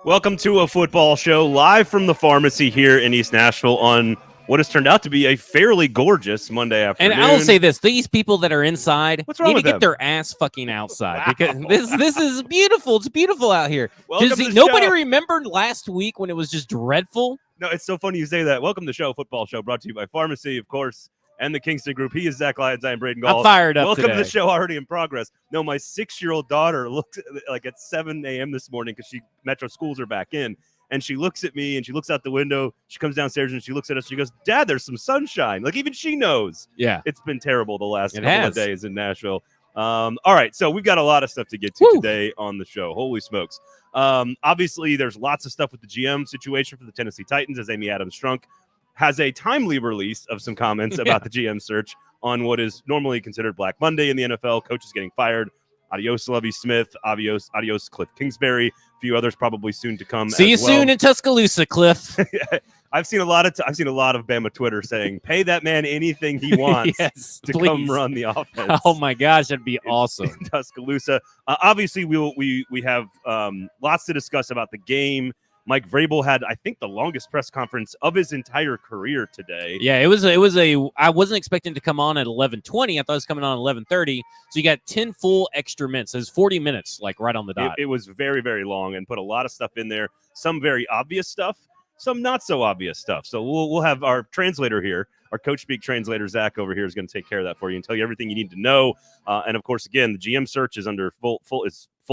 Welcome to a football show live from the pharmacy here in East Nashville on what has turned out to be a fairly gorgeous Monday afternoon. And I will say this, these people that are inside What's wrong need to with get them? their ass fucking outside Wow. because this is beautiful. It's beautiful out here. Welcome Does to the nobody show. remembered last week when it was just dreadful? No, it's so funny you say that. Welcome to the show, football show, brought to you by Pharmacy, of course, and the Kingston Group. He is Zach Lyons. I am Braden Gall. I'm fired up Welcome today. to the show, already in progress. No, my 6-year-old daughter looked like at 7 a.m. this morning because Metro schools are back in. And she looks at me and she looks out the window. She comes downstairs and she looks at us. She goes, "Dad, there's some sunshine." Like even she knows. Yeah. It's been terrible the last It couple has. of days in Nashville. All right, so we've got a lot of stuff to get to today on the show. Holy smokes. Obviously, there's lots of stuff with the GM situation for the Tennessee Titans as Amy Adams-Strunk has a timely release of some comments about the GM search on what is normally considered Black Monday in the NFL. Coaches getting fired. Adios, Lovie Smith. Adios, Cliff Kingsbury. A few others probably soon to come. See you soon in Tuscaloosa, Cliff. I've seen a lot of Bama Twitter saying, "Pay that man anything he wants Yes, to please. come run the offense." Oh my gosh, that'd be awesome. In Tuscaloosa. Obviously, we have lots to discuss about the game. Mike Vrabel had, I think, the longest press conference of his entire career today. Yeah, it was I wasn't expecting to come on at 11:20. I thought it was coming on at 11:30. So you got 10 full extra minutes. It was 40 minutes, like right on the dot. It was very, very long and put a lot of stuff in there. Some very obvious stuff, some not so obvious stuff. So we'll have our translator here, our Coach Speak translator, Zach, over here is going to take care of that for you and tell you everything you need to know. And of course, again, the GM search is under full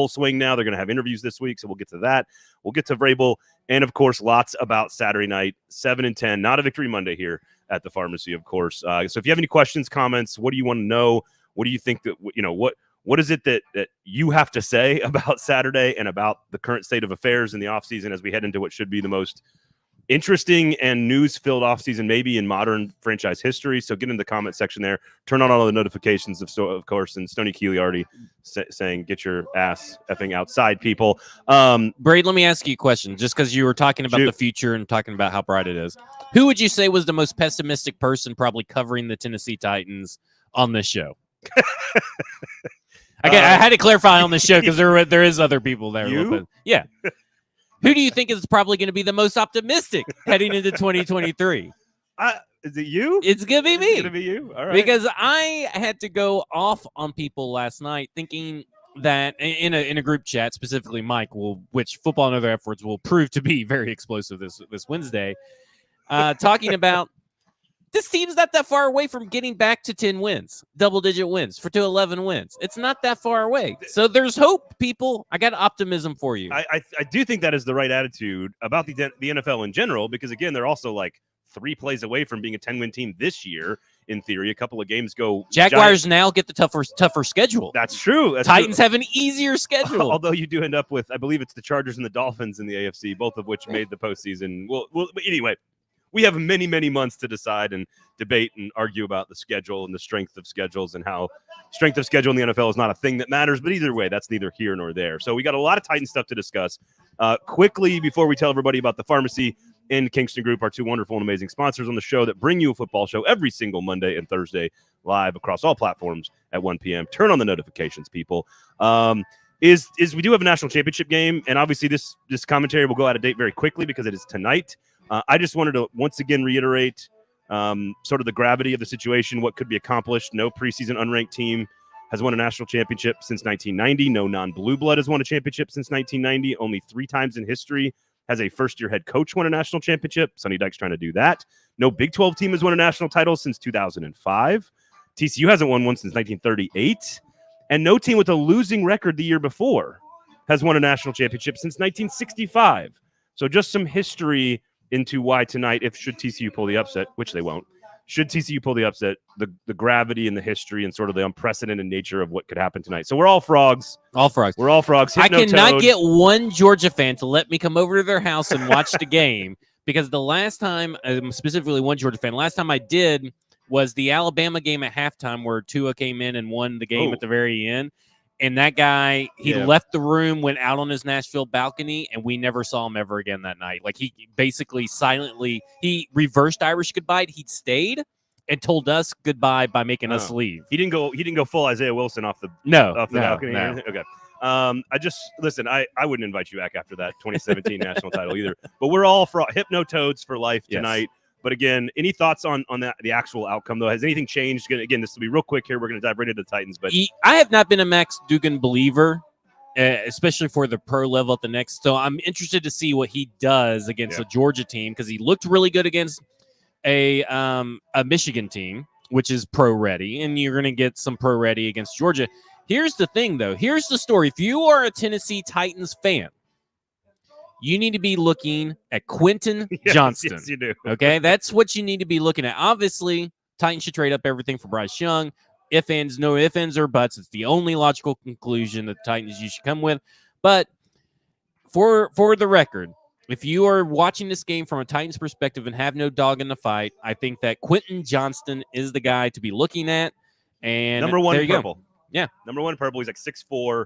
swing now. They're going to have interviews this week, so we'll get to that. We'll get to Vrabel, and of course, lots about Saturday night, 7 and 10. Not a Victory Monday here at the Pharmacy, of course. So if you have any questions, comments, what do you want to know? What do you think that what is it that you have to say about Saturday and about the current state of affairs in the offseason as we head into what should be the most interesting and news-filled offseason maybe in modern franchise history? So get in the comment section there. Turn on all the notifications, of course, and Stoney Keeley already saying, "Get your ass effing outside, people." Braid, let me ask you a question. Just because you were talking about the future and talking about how bright it is, who would you say was the most pessimistic person probably covering the Tennessee Titans on this show? I had to clarify on the show because there is other people there. You? Yeah. Who do you think is probably going to be the most optimistic heading into 2023? Is it you? It's going to be me. It's going to be you? All right. Because I had to go off on people last night thinking that in a group chat, specifically Mike, which Football and Other Efforts will prove to be very explosive this Wednesday, talking about this team's not that far away from getting back to 10 wins, double-digit wins, to 11 wins. It's not that far away. So there's hope, people. I got optimism for you. I do think that is the right attitude about the NFL in general, because, again, they're also like 3 plays away from being a 10-win team this year, in theory. A couple of games go. Jaguars now get the tougher schedule. That's true. Titans have an easier schedule. Although you do end up with, I believe it's the Chargers and the Dolphins in the AFC, both of which made the postseason. Well, but anyway. We have many, many months to decide and debate and argue about the schedule and the strength of schedules and how strength of schedule in the NFL is not a thing that matters. But either way, that's neither here nor there. So we got a lot of Titan stuff to discuss. Quickly, before we tell everybody about the Pharmacy and Kingston Group, our 2 wonderful and amazing sponsors on the show that bring you a football show every single Monday and Thursday live across all platforms at 1 p.m. Turn on the notifications, people. Is we do have a national championship game, and obviously this commentary will go out of date very quickly because it is tonight. I just wanted to once again reiterate sort of the gravity of the situation, what could be accomplished. No preseason unranked team has won a national championship since 1990. No non-blue blood has won a championship since 1990. Only 3 times in history has a first-year head coach won a national championship. Sonny Dykes trying to do that. No Big 12 team has won a national title since 2005. TCU hasn't won one since 1938. And no team with a losing record the year before has won a national championship since 1965. So just some history into why tonight, should TCU pull the upset, which they won't, should TCU pull the upset, the gravity and the history and sort of the unprecedented nature of what could happen tonight. So we're all frogs. All frogs. We're all frogs. I cannot get one Georgia fan to let me come over to their house and watch the game because the last time, specifically one Georgia fan, last time I did was the Alabama game at halftime where Tua came in and won the game at the very end. And that guy, he left the room, went out on his Nashville balcony, and we never saw him ever again that night. Like, he basically silently, he reversed Irish goodbye. He stayed and told us goodbye by making us leave. He didn't go full Isaiah Wilson off the balcony. No. Okay. I just listen. I wouldn't invite you back after that 2017 national title either. But we're all for hypnotoads for life tonight. But again, any thoughts on that the actual outcome though? Has anything changed? Again, this will be real quick here. We're going to dive right into the Titans. But I have not been a Max Duggan believer, especially for the pro level at the next. So I'm interested to see what he does against a Georgia team because he looked really good against a Michigan team, which is pro ready, and you're going to get some pro ready against Georgia. Here's the thing, though. Here's the story. If you are a Tennessee Titans fan, you need to be looking at Quentin Johnston. Yes, you do. Okay, that's what you need to be looking at. Obviously, Titans should trade up everything for Bryce Young. No ifs, ands, or buts. It's the only logical conclusion that the Titans you should come with. But for the record, if you are watching this game from a Titans perspective and have no dog in the fight, I think that Quentin Johnston is the guy to be looking at. And number one there you purple. Go. Yeah. Number one purple. He's like 6'4",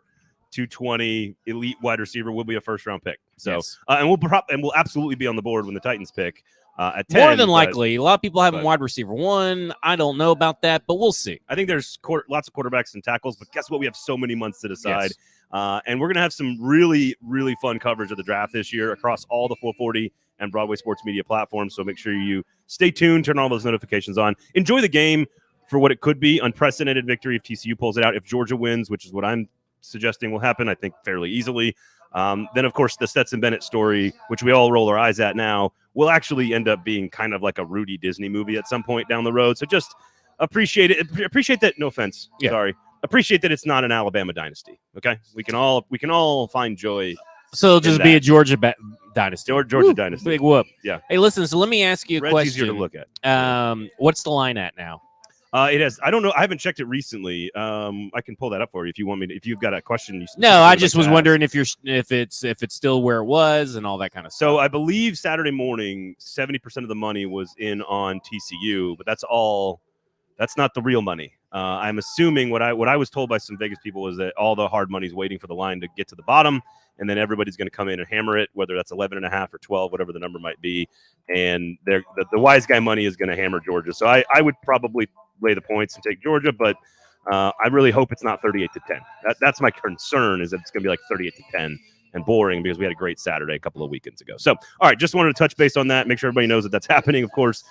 220, elite wide receiver. Will be a first-round pick. So, yes. And we'll absolutely be on the board when the Titans pick at 10. More than likely. A lot of people have him wide receiver 1. I don't know about that, but we'll see. I think there's lots of quarterbacks and tackles, but guess what? We have so many months to decide. Yes. And we're going to have some really, really fun coverage of the draft this year across all the 440 and Broadway Sports Media platforms. So make sure you stay tuned, turn all those notifications on. Enjoy the game for what it could be. Unprecedented victory if TCU pulls it out. If Georgia wins, which is what I'm suggesting will happen, I think fairly easily. Then, of course, the Stetson Bennett story, which we all roll our eyes at now, will actually end up being kind of like a Rudy Disney movie at some point down the road. So just appreciate it. Appreciate that. No offense. Yeah. Sorry. Appreciate that it's not an Alabama dynasty. Okay. We can all find joy. So it'll just be a Georgia dynasty. Georgia dynasty. Big whoop. Yeah. Hey, listen, so let me ask you a Red's question. Easier to look at. What's the line at now? It has. I don't know. I haven't checked it recently. I can pull that up for you if you want me to. If you've got a question. No, I just was wondering if it's still where it was and all that kind of stuff. So I believe Saturday morning, 70% of the money was in on TCU, but that's all. That's not the real money. I'm assuming what I was told by some Vegas people is that all the hard money is waiting for the line to get to the bottom, and then everybody's going to come in and hammer it, whether that's 11.5 or 12, whatever the number might be. And the wise guy money is going to hammer Georgia. So I would probably lay the points and take Georgia, but I really hope it's not 38-10. That's my concern, is that it's going to be like 38-10 and boring, because we had a great Saturday a couple of weekends ago. So, all right, just wanted to touch base on that, make sure everybody knows that that's happening, of course,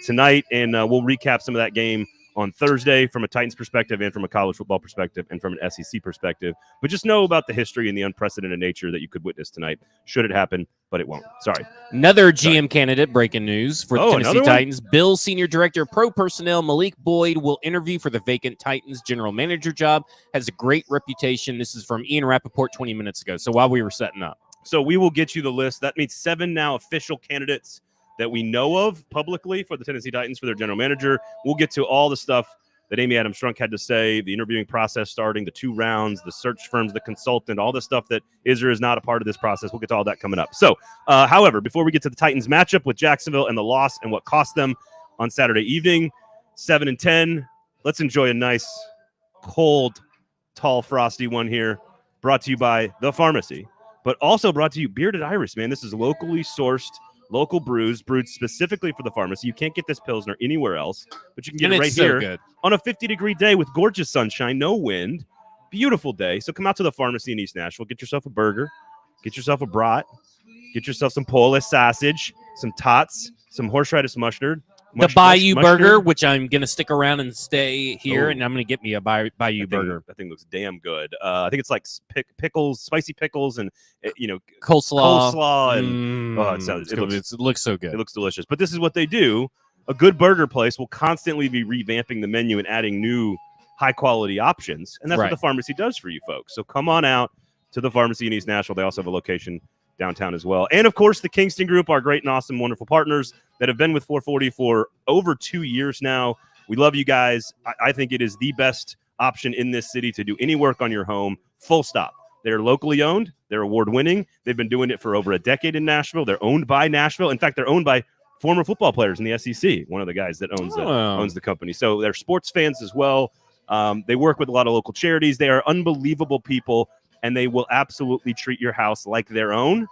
tonight, and we'll recap some of that game on Thursday from a Titans perspective and from a college football perspective and from an SEC perspective. But just know about the history and the unprecedented nature that you could witness tonight, should it happen, but it won't. Sorry. Another GM candidate, breaking news for the Tennessee Titans. Bills Senior Director of Pro Personnel Malik Boyd will interview for the vacant Titans general manager job. Has a great reputation. This is from Ian Rappaport 20 minutes ago, so while we were setting up. So we will get you the list. That means 7 now official candidates that we know of publicly for the Tennessee Titans for their general manager. We'll get to all the stuff that Amy Adams-Strunk had to say, the interviewing process starting, the 2 rounds, the search firms, the consultant, all the stuff that is or is not a part of this process. We'll get to all that coming up. So, however, before we get to the Titans matchup with Jacksonville and the loss and what cost them on Saturday evening, 7-10, let's enjoy a nice, cold, tall, frosty one here, brought to you by The Pharmacy, but also brought to you Bearded Iris, man. This is locally sourced, local brews, brewed specifically for the Pharmacy. You can't get this Pilsner anywhere else, but you can get it right here on a 50-degree day with gorgeous sunshine, no wind. Beautiful day. So come out to the Pharmacy in East Nashville. Get yourself a burger. Get yourself a brat. Get yourself some Polish sausage, some tots, some horseradish mustard. The Bayou Burger, which I'm going to stick around and stay here, and I'm going to get me a Bayou Burger. That thing looks damn good. I think it's like pickles, spicy pickles, and coleslaw. And it looks so good. It looks delicious. But this is what they do. A good burger place will constantly be revamping the menu and adding new high-quality options, and that's what the Pharmacy does for you folks. So come on out to the Pharmacy in East Nashville. They also have a location downtown as well. And, of course, the Kingston Group, our great and awesome, wonderful partners that have been with 440 for over 2 years now. We love you guys. I think it is the best option in this city to do any work on your home, full stop. They're locally owned. They're award-winning. They've been doing it for over a decade in Nashville. They're owned by Nashville. In fact, they're owned by former football players in the SEC, one of the guys that owns the company. So they're sports fans as well. They work with a lot of local charities. They are unbelievable people, and they will absolutely treat your house like their own,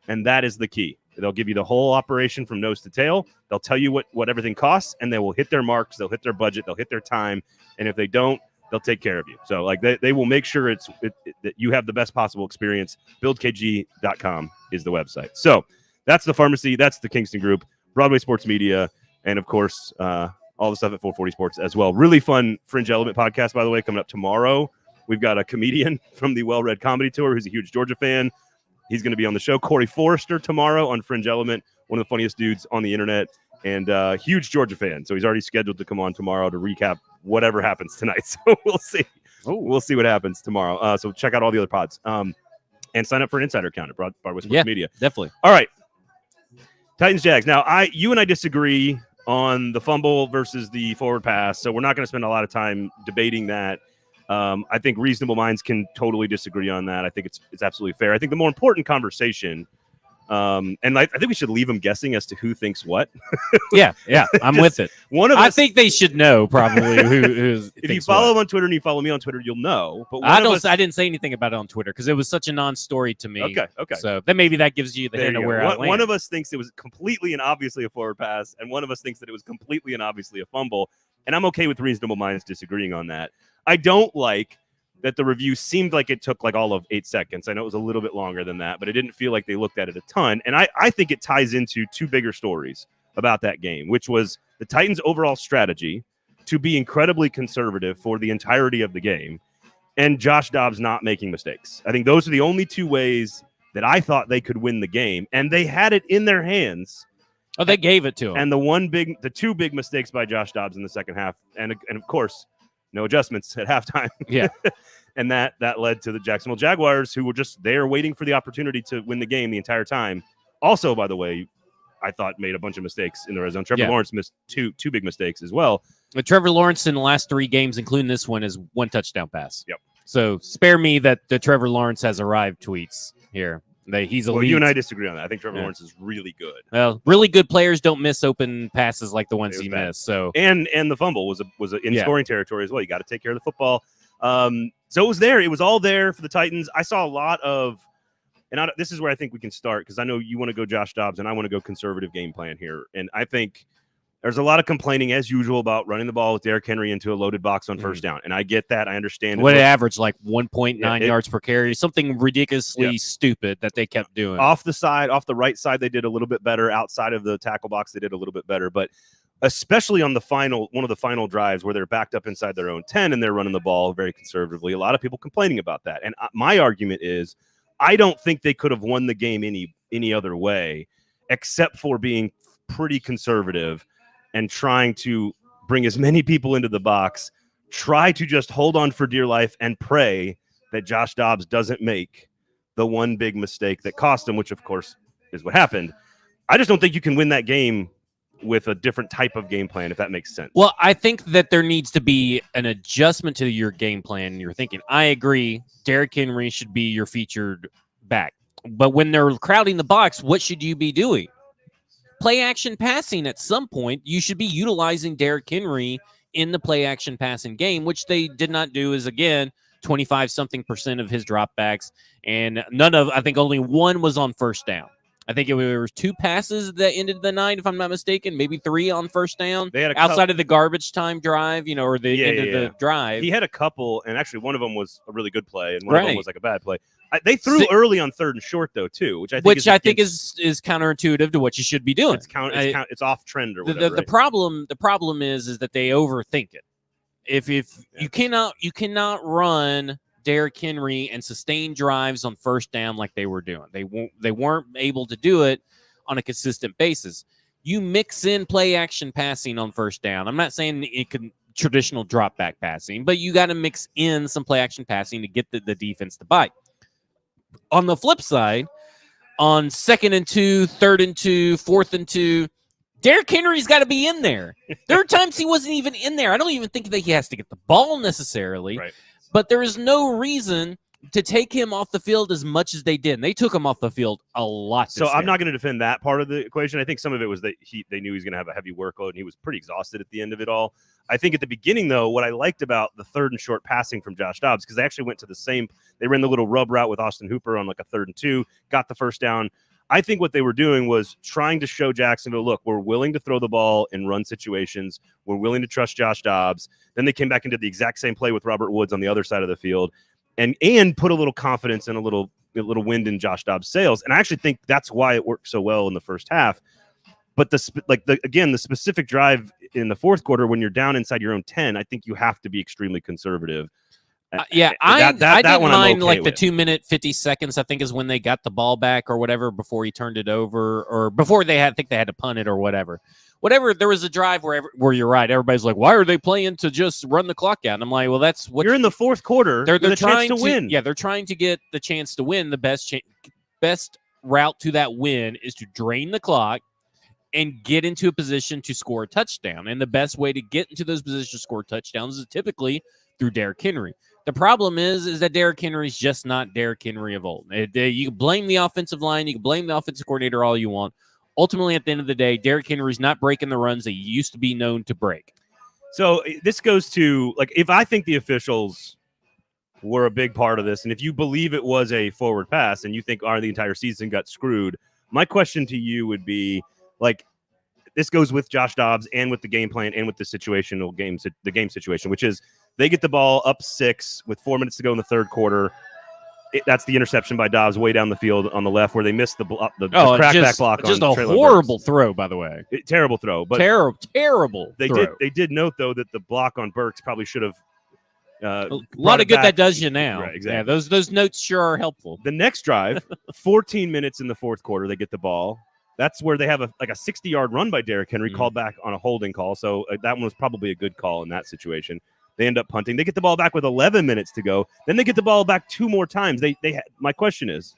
and that is the key. They'll give you the whole operation from nose to tail. They'll tell you what everything costs, and they will hit their marks. They'll hit their budget. They'll hit their time, and if they don't, they'll take care of you. So like they will make sure that you have the best possible experience. BuildKG.com is the website. So that's the pharmacy. That's the Kingston Group, Broadway Sports Media, and of course all the stuff at 440 Sports as well. Really fun Fringe Element podcast, by the way, coming up tomorrow. We've got a comedian from the Well Read Comedy Tour who's a huge Georgia fan. He's going to be on the show. Corey Forrester tomorrow on Fringe Element, one of the funniest dudes on the internet, and huge Georgia fan. So he's already scheduled to come on tomorrow to recap whatever happens tonight. So we'll see. We'll see what happens tomorrow. So check out all the other pods and sign up for an insider account at Broadway Sports Media. Definitely. All right. Titans Jags. Now, you and I disagree on the fumble versus the forward pass, so we're not going to spend a lot of time debating that. I think reasonable minds can totally disagree on that. I think it's absolutely fair. I think the more important conversation, and I think we should leave them guessing as to who thinks what. Yeah, I'm with it. I think they should know probably who's. If you follow them on Twitter and you follow me on Twitter, you'll know. But I didn't say anything about it on Twitter because it was such a non-story to me. Okay. So then maybe that gives you the hint of where I land. One of us thinks it was completely and obviously a forward pass, and one of us thinks that it was completely and obviously a fumble. And I'm okay with reasonable minds disagreeing on that. I don't like that the review seemed like it took like all of 8 seconds. I know it was a little bit longer than that, but it didn't feel like they looked at it a ton. And I think it ties into two bigger stories about that game, which was the Titans' overall strategy to be incredibly conservative for the entirety of the game and Josh Dobbs not making mistakes. I think those are the only two ways that I thought they could win the game, and they had it in their hands. Oh, they gave it to him. And the two big mistakes by Josh Dobbs in the second half, and of course, no adjustments at halftime. Yeah. And that led to the Jacksonville Jaguars, who were just there waiting for the opportunity to win the game the entire time. Also, by the way, I thought made a bunch of mistakes in the red zone. Trevor Lawrence missed two big mistakes as well. But Trevor Lawrence in the last 3 games, including this one, is 1 touchdown pass. Yep. So spare me the Trevor Lawrence has arrived tweets here. He's elite. Well, you and I disagree on that. I think Trevor Lawrence is really good. Well, really good players don't miss open passes like the ones he missed. So and the fumble was in scoring territory as well. You got to take care of the football. So it was there. It was all there for the Titans. I saw a lot of, and this is where I think we can start because I know you want to go Josh Dobbs and I want to go conservative game plan here. And I think there's a lot of complaining as usual about running the ball with Derrick Henry into a loaded box on first down. And I get that. I understand. What it averaged, like 1.9 yards per carry, something ridiculously stupid that they kept doing. Off the right side, they did a little bit better. Outside of the tackle box, they did a little bit better. But especially on one of the final drives where they're backed up inside their own 10 and they're running the ball very conservatively, a lot of people complaining about that. And my argument is I don't think they could have won the game any other way except for being pretty conservative and trying to bring as many people into the box, try to just hold on for dear life and pray that Josh Dobbs doesn't make the one big mistake that cost him, which of course is what happened. I just don't think you can win that game with a different type of game plan, if that makes sense. Well, I think that there needs to be an adjustment to your game plan and your thinking. I agree. Derrick Henry should be your featured back. But when they're crowding the box, what should you be doing? Play action passing at some point. You should be utilizing Derrick Henry in the play action passing game, which they did not do. Is again 25-something% of his dropbacks, and I think only one was on first down. I think there were 2 passes that ended the night, if I'm not mistaken, maybe 3 on first down. They had outside of the garbage time drive, or the end of the drive. He had a couple, and actually one of them was a really good play, and one of them was like a bad play. They threw early on 3rd and short though too, which I think is counterintuitive to what you should be doing. It's off trend or whatever. The problem is that they overthink it. If you cannot run Derrick Henry and sustain drives on first down like they were doing. They weren't able to do it on a consistent basis. You mix in play action passing on first down. I'm not saying it could traditional drop back passing, but you got to mix in some play action passing to get the defense to bite. On the flip side, on 2nd and 2, 3rd and 2, 4th and 2, Derrick Henry's got to be in there. There are times he wasn't even in there. I don't even think that he has to get the ball necessarily. Right. But there is no reason to take him off the field as much as they did. And they took him off the field a lot. So I'm not going to defend that part of the equation. I think some of it was that they knew he was going to have a heavy workload, and he was pretty exhausted at the end of it all. I think at the beginning, though, what I liked about the 3rd and short passing from Josh Dobbs, because they actually went to the same – they ran the little rub route with Austin Hooper on like a 3rd and 2, got the first down. I think what they were doing was trying to show Jacksonville, look, we're willing to throw the ball in run situations. We're willing to trust Josh Dobbs. Then they came back into the exact same play with Robert Woods on the other side of the field and put a little confidence and a little wind in Josh Dobbs' sails. And I actually think that's why it worked so well in the first half. But the specific drive in the fourth quarter when you're down inside your own 10, I think you have to be extremely conservative. I that didn't one I'm mind okay like the with. 2 minute 50 seconds. I think is when they got the ball back or whatever before he turned it over or before they had to punt it or whatever. There was a drive where you're right. Everybody's like, why are they playing to just run the clock out? And I'm like, well, that's what you're in the fourth quarter. They're trying to win. Yeah, they're trying to get the chance to win. The best route to that win is to drain the clock and get into a position to score a touchdown. And the best way to get into those positions to score touchdowns is typically through Derrick Henry. The problem is that Derrick Henry's just not Derrick Henry of old. You can blame the offensive line. You can blame the offensive coordinator all you want. Ultimately, at the end of the day, Derrick Henry's not breaking the runs that he used to be known to break. So this goes to, like, if I think the officials were a big part of this, and if you believe it was a forward pass and you think the entire season got screwed, my question to you would be, like, this goes with Josh Dobbs and with the game plan and with the game situation, which is they get the ball up 6 with 4 minutes to go in the third quarter. That's the interception by Dobbs way down the field on the left where they missed the crackback block. Just on a horrible throw, by the way. Terrible throw. But terrible. They did note, though, that the block on Burks probably should have. A lot of good that does you now. Right, exactly. Yeah, those notes sure are helpful. The next drive, 14 minutes in the fourth quarter, they get the ball. That's where they have a 60-yard run by Derrick Henry called back on a holding call. So that one was probably a good call in that situation. They end up punting. They get the ball back with 11 minutes to go. Then they get the ball back 2 more times. My question is,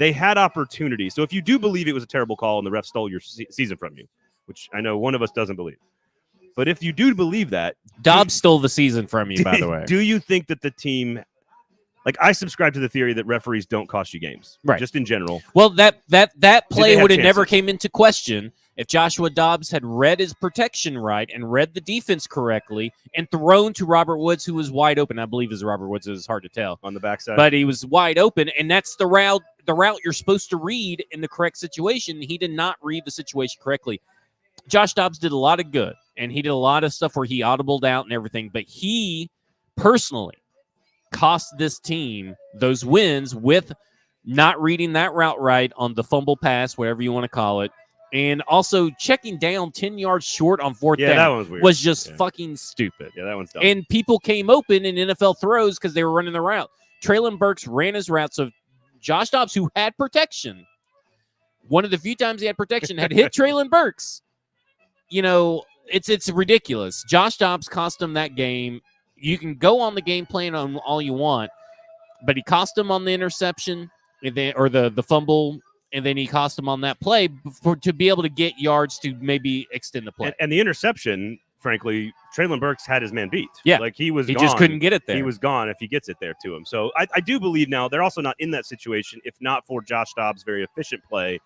they had opportunity. So if you do believe it was a terrible call and the ref stole your season from you, which I know one of us doesn't believe, but if you do believe that, Dobbs stole the season from you, by the way. Do you think that the team, like, I subscribe to the theory that referees don't cost you games, right? Just in general. Well, that play would have never came into question if Joshua Dobbs had read his protection right and read the defense correctly and thrown to Robert Woods, who was wide open. I believe is Robert Woods. It's hard to tell on the backside, but he was wide open, and that's the route you're supposed to read in the correct situation. He did not read the situation correctly. Josh Dobbs did a lot of good, and he did a lot of stuff where he audibled out and everything, but he personally cost this team those wins with not reading that route right on the fumble pass, whatever you want to call it, and also checking down 10 yards short on fourth down. That one was weird. Was just fucking stupid. Yeah, that one's dumb. And people came open in NFL throws because they were running the route. Treylon Burks ran his route, so Josh Dobbs, who had protection, one of the few times he had protection, had hit Treylon Burks. You know, it's ridiculous. Josh Dobbs cost him that game. You can go on the game plan on all you want, but he cost him on the interception or the fumble, and then he cost him on that play to be able to get yards to maybe extend the play. And the interception, frankly, Treylon Burks had his man beat. Yeah. Like he was He gone. just couldn't get it there. He was gone if he gets it there to him. So I do believe now they're also not in that situation if not for Josh Dobbs' very efficient play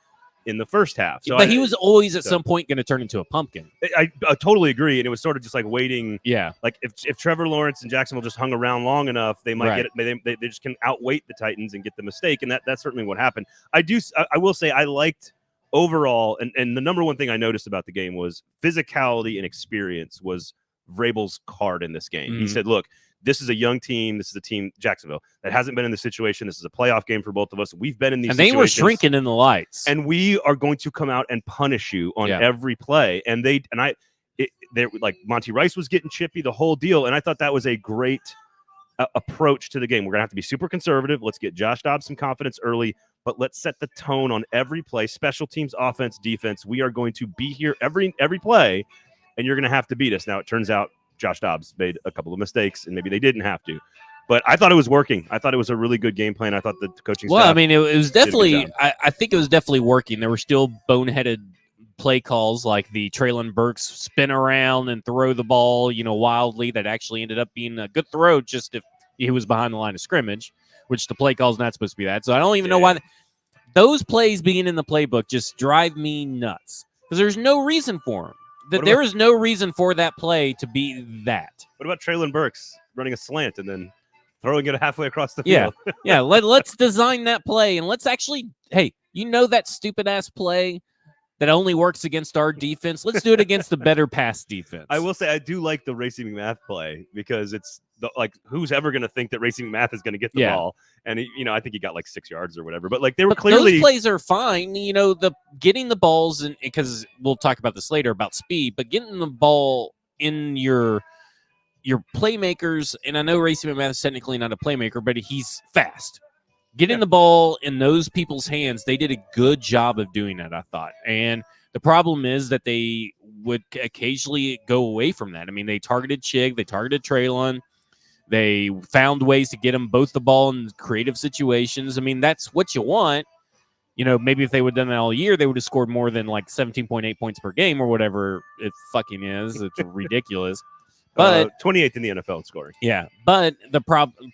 in the first half. So but he was always at some point going to turn into a pumpkin. I totally agree, and it was sort of just like waiting. Yeah, like if Trevor Lawrence and Jacksonville just hung around long enough, they might get it. They just can outweight the Titans and get the mistake, and that's certainly what happened. I will say I liked overall, and the number one thing I noticed about the game was physicality and experience was Vrabel's card in this game. He said, "Look, this is a young team. This is a team, Jacksonville, that hasn't been in this situation. This is a playoff game for both of us. We've been in these situations. And they were shrinking in the lights. And we are going to come out and punish you on every play." And they're like Monty Rice was getting chippy, the whole deal. And I thought that was a great approach to the game. We're going to have to be super conservative. Let's get Josh Dobbs some confidence early, but let's set the tone on every play, special teams, offense, defense. We are going to be here every play, and you're going to have to beat us. Now, it turns out Josh Dobbs made a couple of mistakes, and maybe they didn't have to. But I thought it was working. I thought it was a really good game plan. I thought the coaching staff. Well, I mean, it was definitely. I think it was definitely working. There were still boneheaded play calls like the Treylon Burks spin around and throw the ball, wildly. That actually ended up being a good throw, just if he was behind the line of scrimmage, which the play call is not supposed to be that. So I don't even know why those plays being in the playbook just drive me nuts because there's no reason for them. There is no reason for that play to be that. What about Treylon Burks running a slant and then throwing it halfway across the field? Yeah. Let's design that play and let's actually hey, that stupid ass play that only works against our defense. Let's do it against the better pass defense. I will say I do like the Racing McMath play because it's who's ever going to think that Racing McMath is going to get the ball? And I think he got like 6 yards or whatever. But like they were clearly those plays are fine. The getting the balls, and because we'll talk about this later about speed, but getting the ball in your playmakers. And I know Racing McMath is technically not a playmaker, but he's fast. Getting the ball in those people's hands, they did a good job of doing that, I thought. And the problem is that they would occasionally go away from that. I mean, they targeted Chig, they targeted Traylon, they found ways to get them both the ball in creative situations. I mean, that's what you want. Maybe if they would have done that all year, they would have scored more than like 17.8 points per game or whatever it fucking is. It's ridiculous. But 28th in the NFL in scoring. Yeah, but the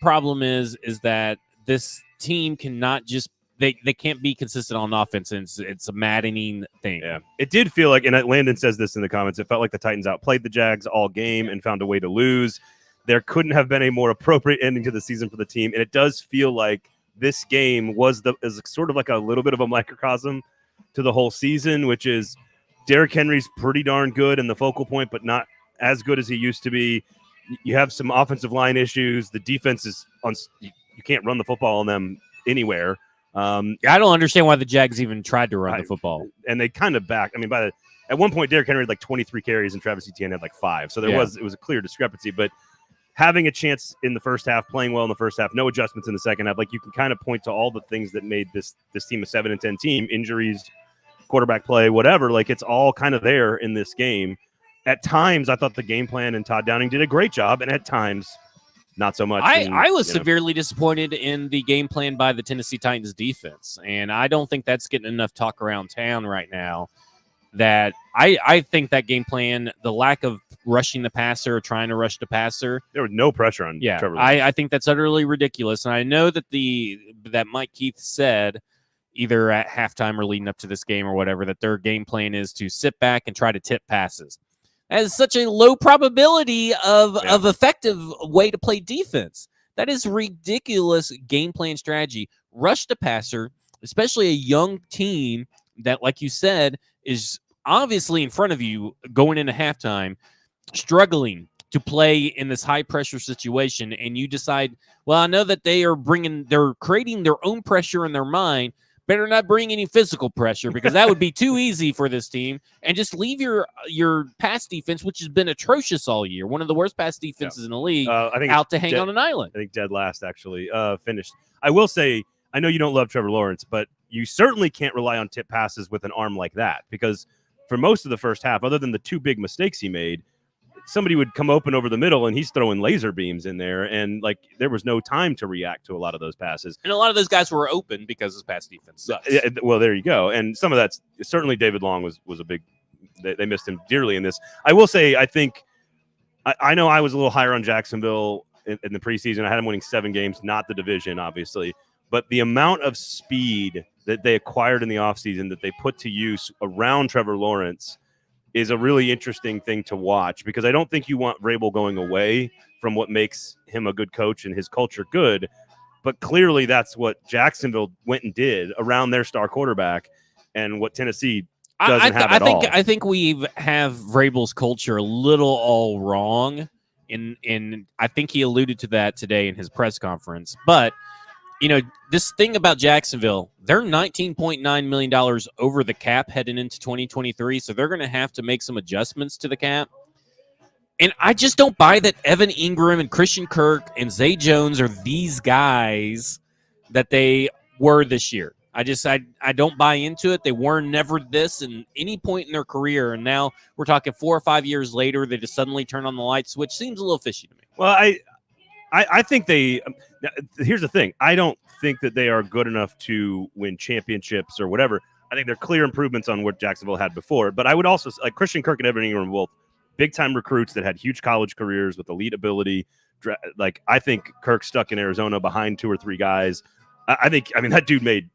problem is that this team cannot just they can't be consistent on offense, and it's a maddening thing. Yeah, it did feel like, and Landon says this in the comments, it felt like the Titans outplayed the Jags all game and found a way to lose. There couldn't have been a more appropriate ending to the season for the team, and it does feel like this game is sort of like a little bit of a microcosm to the whole season, which is Derrick Henry's pretty darn good and the focal point, but not as good as he used to be. You have some offensive line issues. The defense is on. You can't run the football on them anywhere. I don't understand why the Jags even tried to run the football. And they kind of backed. I mean, at one point, Derrick Henry had like 23 carries and Travis Etienne had like 5. So it was a clear discrepancy. But having a chance in the first half, playing well in the first half, no adjustments in the second half, like you can kind of point to all the things that made this team a 7-10 team, injuries, quarterback play, whatever. Like it's all kind of there in this game. At times, I thought the game plan and Todd Downing did a great job, and at times, not so much. I was severely disappointed in the game plan by the Tennessee Titans defense, and I don't think that's getting enough talk around town right now. That I think that game plan, the lack of rushing the passer, trying to rush the passer, there was no pressure on. Trevor Lawrence. I think that's utterly ridiculous, and I know that that Mike Keith said either at halftime or leading up to this game or whatever that their game plan is to sit back and try to tip passes. That is such a low probability of effective way to play defense. That is ridiculous game plan strategy. Rush the passer, especially a young team that, like you said, is obviously in front of you going into halftime, struggling to play in this high-pressure situation, and you decide, well, I know that they're creating their own pressure in their mind, better not bring any physical pressure because that would be too easy for this team, and just leave your pass defense, which has been atrocious all year, one of the worst pass defenses in the league, I think out to hang on an island. I think dead last, actually, finished. I will say, I know you don't love Trevor Lawrence, but you certainly can't rely on tip passes with an arm like that because for most of the first half, other than the 2 big mistakes he made, somebody would come open over the middle and he's throwing laser beams in there, and like there was no time to react to a lot of those passes. And a lot of those guys were open because his pass defense sucks. Well, there you go. And some of that's certainly David Long was a big. They missed him dearly in this. I will say, I think I know I was a little higher on Jacksonville in the preseason. I had them winning 7 games, not the division, obviously, but the amount of speed that they acquired in the offseason that they put to use around Trevor Lawrence is a really interesting thing to watch because I don't think you want Vrabel going away from what makes him a good coach and his culture good. But clearly that's what Jacksonville went and did around their star quarterback and what Tennessee doesn't have at all. I think we have Vrabel's culture a little all wrong. And I think he alluded to that today in his press conference. But this thing about Jacksonville, they're $19.9 million over the cap heading into 2023, so they're going to have to make some adjustments to the cap. And I just don't buy that Evan Ingram and Christian Kirk and Zay Jones are these guys that they were this year. I don't buy into it. They were never this in any point in their career, and now we're talking 4 or 5 years later, they just suddenly turn on the light switch. Seems a little fishy to me. Well, I think here's the thing. I don't think that they are good enough to win championships or whatever. I think they're clear improvements on what Jacksonville had before. But I would also, like Christian Kirk and Evan Ingram, both big-time recruits that had huge college careers with elite ability. Like, I think Kirk stuck in Arizona behind 2 or 3 guys. I mean, that dude made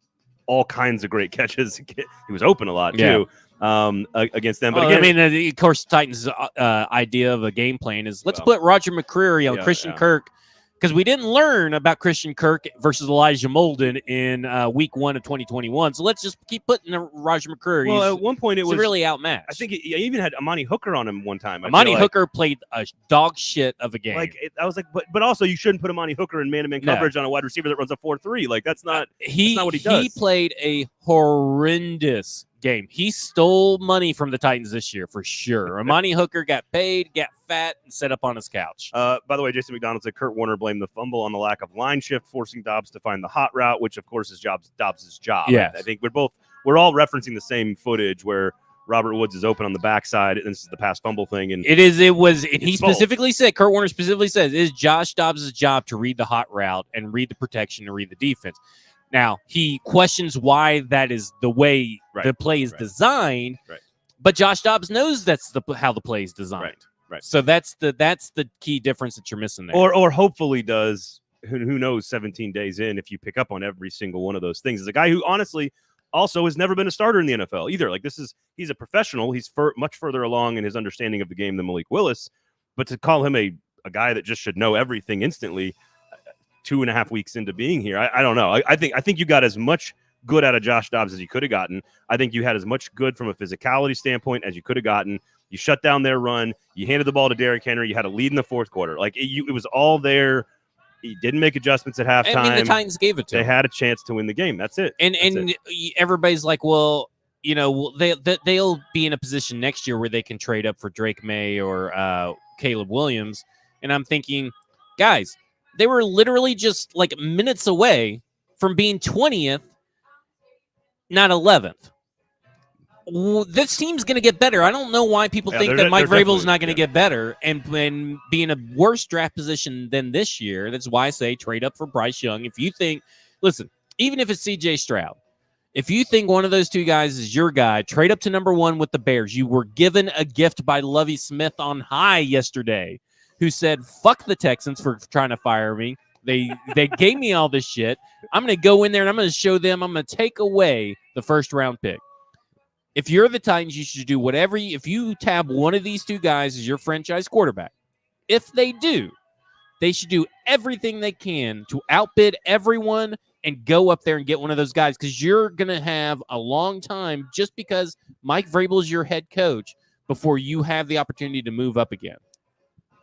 all kinds of great catches. He was open a lot, too. Against them. But again, of course, Titans' idea of a game plan is let's put Roger McCreary on Christian Kirk because we didn't learn about Christian Kirk versus Elijah Molden in week 1 of 2021. So let's just keep putting Roger McCreary. Well, at one point it was really outmatched. I think he even had Amani Hooker on him one time. Amani Hooker played a dog shit of a game. I was like, but also you shouldn't put Amani Hooker in man-to-man coverage on a wide receiver that runs a 4.3. Like that's not what he does. He played a horrendous game. He stole money from the Titans this year for sure. Amani Hooker got paid, got fat, and set up on his couch. By the way, Jason McDonald said Kurt Warner blamed the fumble on the lack of line shift, forcing Dobbs to find the hot route, which of course is Dobbs' job. Yeah, I think we're all referencing the same footage where Robert Woods is open on the backside, and this is the pass fumble thing. And he specifically said, Kurt Warner specifically says, it is Josh Dobbs' job to read the hot route and read the protection and read the defense. Now, he questions why that is the way the play is designed, but Josh Dobbs knows that's how the play is designed. Right. So that's the key difference that you're missing there. Or hopefully does, who knows, 17 days in, if you pick up on every single one of those things. As a guy who honestly also has never been a starter in the NFL either. Like he's a professional. He's much further along in his understanding of the game than Malik Willis. But to call him a guy that just should know everything instantly 2.5 weeks into being here, I don't know. I think you got as much good out of Josh Dobbs as you could have gotten. I think you had as much good from a physicality standpoint as you could have gotten. You shut down their run. You handed the ball to Derrick Henry. You had a lead in the fourth quarter. Like it was all there. He didn't make adjustments at halftime. I mean, the Titans gave it to him. They had a chance to win the game. That's it. And everybody's like, well, they'll be in a position next year where they can trade up for Drake May or Caleb Williams. And I'm thinking, guys, they were literally just like minutes away from being 20th, not 11th. This team's going to get better. I don't know why people think that Mike Vrabel is not going to get better and be in a worse draft position than this year. That's why I say trade up for Bryce Young. If you think, listen, even if it's CJ Stroud, if you think one of those two guys is your guy, trade up to number 1 with the Bears. You were given a gift by Lovie Smith on high yesterday, who said, fuck the Texans for trying to fire me. They gave me all this shit. I'm going to go in there and I'm going to show them I'm going to take away the first round pick. If you're the Titans, you should do whatever. If you tab one of these two guys as your franchise quarterback, if they do, they should do everything they can to outbid everyone and go up there and get one of those guys, because you're going to have a long time just because Mike Vrabel is your head coach before you have the opportunity to move up again.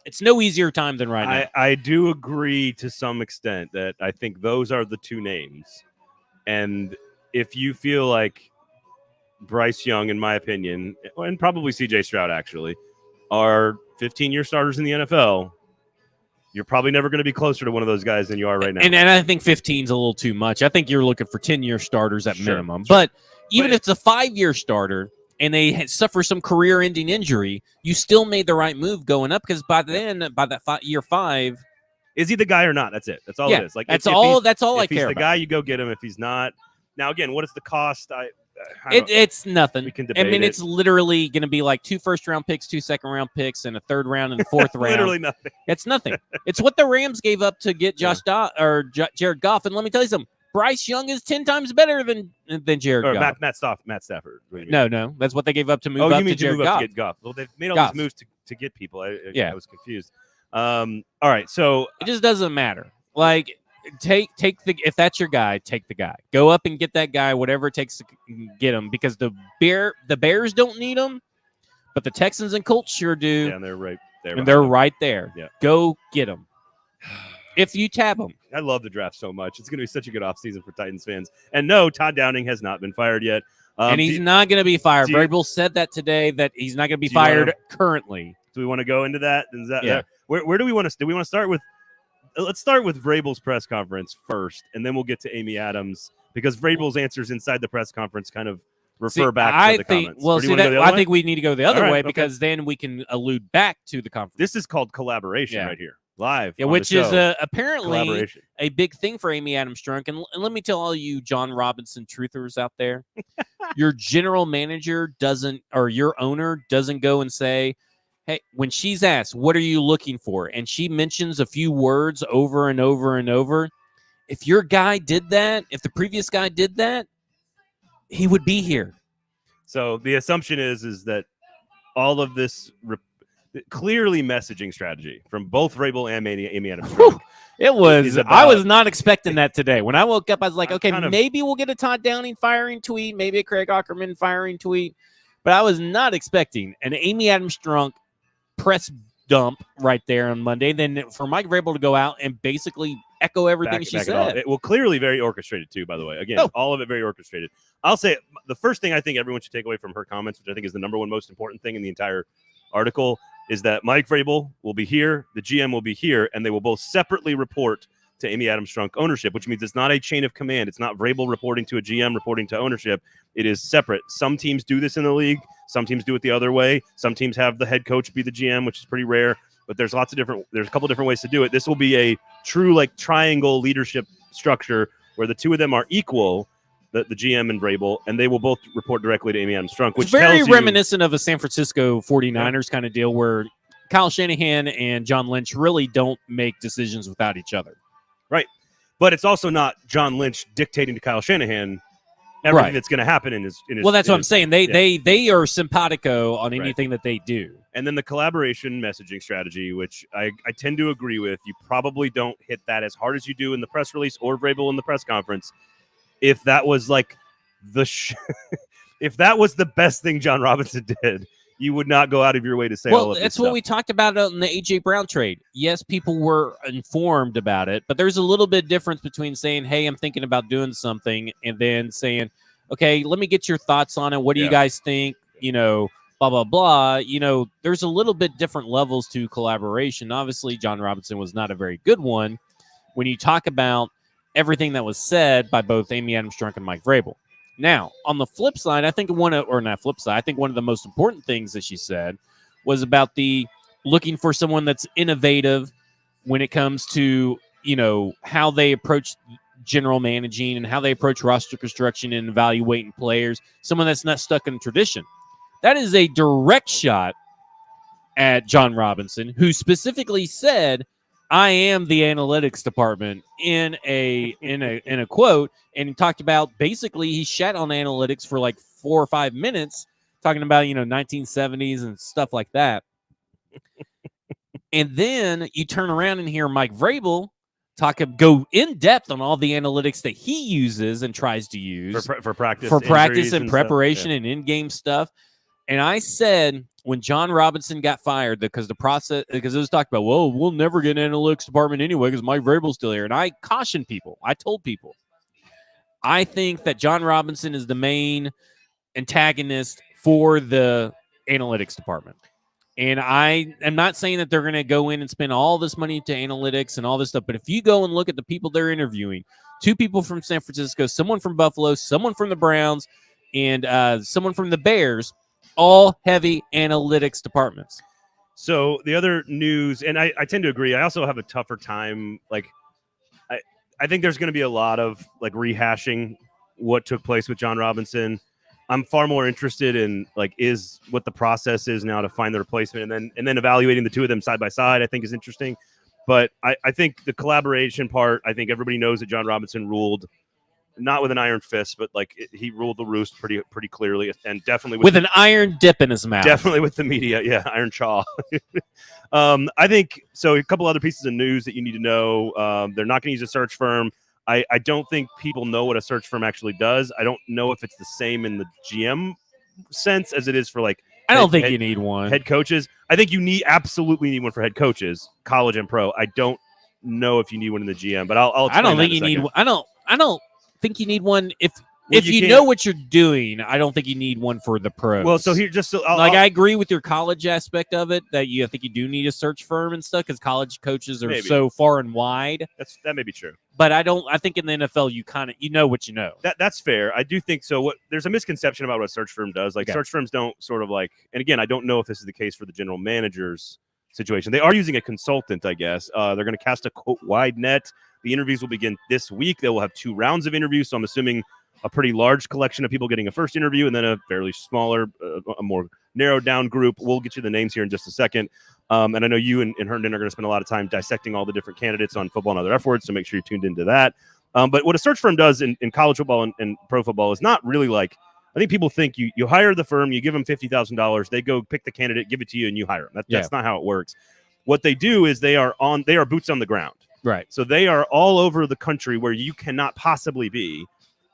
It's no easier time than right now. I do agree to some extent that I think those are the two names. And if you feel like Bryce Young, in my opinion, and probably CJ Stroud actually, are 15-year starters in the NFL, you're probably never going to be closer to one of those guys than you are right now. And I think 15 is a little too much. I think you're looking for 10-year starters at minimum. But even if it's a 5-year starter and they suffer some career-ending injury, you still made the right move going up, because by that year 5, is he the guy or not? That's it. That's all it is. Like that's all I care about. If he's the guy, you go get him. If he's not, now again, what is the cost? It's nothing. We can debate. I mean, it's literally going to be like 2 first-round picks, 2 second-round picks, and a third round and a fourth round. Literally nothing. It's nothing. It's what the Rams gave up to get Jared Goff. And let me tell you something. Bryce Young is 10 times better than Jared Goff. Matt Stafford. No. That's what they gave up to move up to Jared Goff. To get Goff. Well, they've made all these moves to get people. I was confused. All right, so it just doesn't matter. Like, if that's your guy, take the guy. Go up and get that guy, whatever it takes to get him, because the Bears don't need him, but the Texans and Colts sure do. Yeah, and they're right there. And they're right there. Yeah. Go get them. If you tab them. I love the draft so much. It's going to be such a good offseason for Titans fans. And no, Todd Downing has not been fired yet. And he's not going to be fired. Vrabel said that today, that he's not going to be fired currently. Do we want to go into that? Yeah. Where do we want to? Do we want to start with? Let's start with Vrabel's press conference first, and then we'll get to Amy Adams, because Vrabel's answers inside the press conference kind of refer back to the comments. Well, I think we need to go the other way, because then we can allude back to the conference. This is called collaboration right here, live. Yeah, which is apparently a big thing for Amy Adams-Strunk. And let me tell all you Jon Robinson truthers out there, your general manager or your owner doesn't go and say, hey, when she's asked, what are you looking for? And she mentions a few words over and over and over. If your guy did that, if the previous guy did that, he would be here. So the assumption is that all of this clearly messaging strategy from both Vrabel and Amy Adams-Strunk It was. is about, I was not expecting that today. When I woke up, I was like, I'm okay, kind of- maybe we'll get a Todd Downing firing tweet, maybe a Craig Ackerman firing tweet, but I was not expecting an Amy Adams-Strunk press dump right there on Monday. Then for Mike Vrabel to go out and basically echo everything she said. Well, clearly very orchestrated too. By the way, again, all of it very orchestrated. I'll say the first thing I think everyone should take away from her comments, which I think is the number one most important thing in the entire article, is that Mike Vrabel will be here, the GM will be here, and they will both separately report to Amy Adams-Strunk ownership, which means it's not a chain of command. It's not Vrabel reporting to a GM reporting to ownership. It is separate. Some teams do this in the league. Some teams do it the other way. Some teams have the head coach be the GM, which is pretty rare. But there's a couple different ways to do it. This will be a true like triangle leadership structure where the two of them are equal, the GM and Vrabel, and they will both report directly to Amy Adams-Strunk, which it's very tells you, reminiscent of a San Francisco 49ers kind of deal where Kyle Shanahan and John Lynch really don't make decisions without each other. Right. But it's also not John Lynch dictating to Kyle Shanahan everything that's going to happen in his. Well, that's what I'm saying. They are simpatico on anything that they do. And then the collaboration messaging strategy, which I tend to agree with. You probably don't hit that as hard as you do in the press release or Vrabel in the press conference. If that was like if that was the best thing Jon Robinson did, you would not go out of your way to say all of this that's stuff. what we talked about in the A.J. Brown trade. Yes, people were informed about it, but there's a little bit difference between saying, hey, I'm thinking about doing something, and then saying, okay, let me get your thoughts on it. What do you guys think? Blah, blah, blah. There's a little bit different levels to collaboration. Obviously, Jon Robinson was not a very good one when you talk about everything that was said by both Amy Adams-Strunk and Mike Vrabel. Now, on the flip side, I think one of the most important things that she said was about the looking for someone that's innovative when it comes to, how they approach general managing and how they approach roster construction and evaluating players, someone that's not stuck in tradition. That is a direct shot at Jon Robinson, who specifically said, I am the analytics department in a quote, and he talked about basically he shat on analytics for like 4 or 5 minutes, talking about 1970s and stuff like that. And then you turn around and hear Mike Vrabel go in depth on all the analytics that he uses and tries to use for practice and preparation and in-game stuff. And I said, when Jon Robinson got fired, because it was talked about, well, we'll never get an analytics department anyway because Mike Vrabel's still here. And I cautioned people. I told people, I think that Jon Robinson is the main antagonist for the analytics department. And I am not saying that they're going to go in and spend all this money to analytics and all this stuff. But if you go and look at the people they're interviewing, 2 people from San Francisco, someone from Buffalo, someone from the Browns, and someone from the Bears, all heavy analytics departments. So the other news, and I tend to agree, I also have a tougher time. Like, I think there's going to be a lot of like rehashing what took place with Jon Robinson. I'm far more interested in like is what the process is now to find the replacement, and then evaluating the two of them side by side, I think is interesting. But I think the collaboration part, I think everybody knows that Jon Robinson ruled not with an iron fist, but like he ruled the roost pretty clearly, and definitely with an iron dip in his mouth. Definitely with the media, yeah, iron chaw. I think so. A couple other pieces of news that you need to know: they're not going to use a search firm. I don't think people know what a search firm actually does. I don't know if it's the same in the GM sense as it is for like. I don't think you need one. Head coaches. I think you absolutely need one for head coaches, college and pro. I don't know if you need one in the GM, but I'll. I don't think you need. I don't think you need one if you know what you're doing. I don't think you need one for the pros. Well, so here I agree with your college aspect of it that I think you do need a search firm and stuff because college coaches are so far and wide. That may be true, but I think in the NFL you know what you know. That's fair. I do think so. There's a misconception about what a search firm does. Like search firms don't sort of like, and again, I don't know if this is the case for the general managers situation. They are using a consultant, I guess. They're going to cast a quote wide net. The interviews will begin this week. They will have 2 rounds of interviews. So I'm assuming a pretty large collection of people getting a first interview and then a fairly smaller, a more narrowed down group. We'll get you the names here in just a second. And I know you and Herndon are going to spend a lot of time dissecting all the different candidates on Football and Other F Words, so make sure you're tuned into that. But what a search firm does in college football and pro football is not really like, I think people think you hire the firm, you give them $50,000, they go pick the candidate, give it to you, and you hire them. That's not how it works. What they do is they are boots on the ground. Right. So they are all over the country where you cannot possibly be.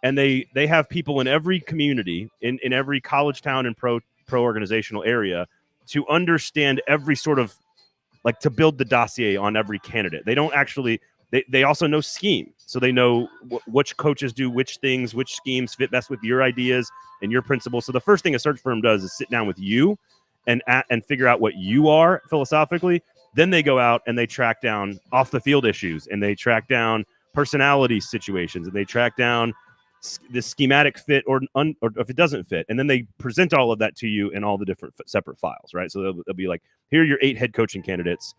And they have people in every community, in every college town and pro organizational area to understand every sort of, like, to build the dossier on every candidate. They don't actually, they also know scheme. So they know which coaches do which things, which schemes fit best with your ideas and your principles. So the first thing a search firm does is sit down with you and figure out what you are philosophically. Then they go out and they track down off the field issues, and they track down personality situations, and they track down the schematic fit or if it doesn't fit, and then they present all of that to you in all the different separate files, right? So they'll be like, here are your 8 head coaching candidates.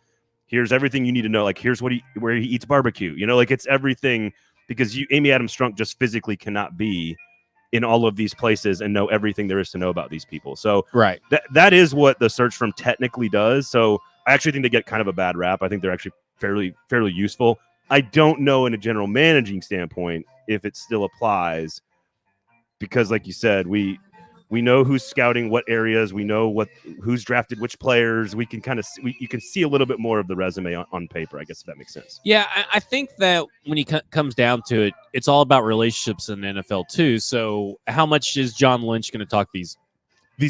Here's everything you need to know. Like, here's where he eats barbecue. Like, it's everything, because Amy Adams-Strunk just physically cannot be in all of these places and know everything there is to know about these people. So right, that is what the search firm technically does. So I actually think they get kind of a bad rap. I think they're actually fairly useful. I don't know in a general managing standpoint if it still applies, because, like you said, we know who's scouting what areas, we know who's drafted which players. We can kind of you can see a little bit more of the resume on paper, I guess, if that makes sense. Yeah, I think that when he comes down to it, it's all about relationships in the NFL too. So how much is John Lynch going to talk these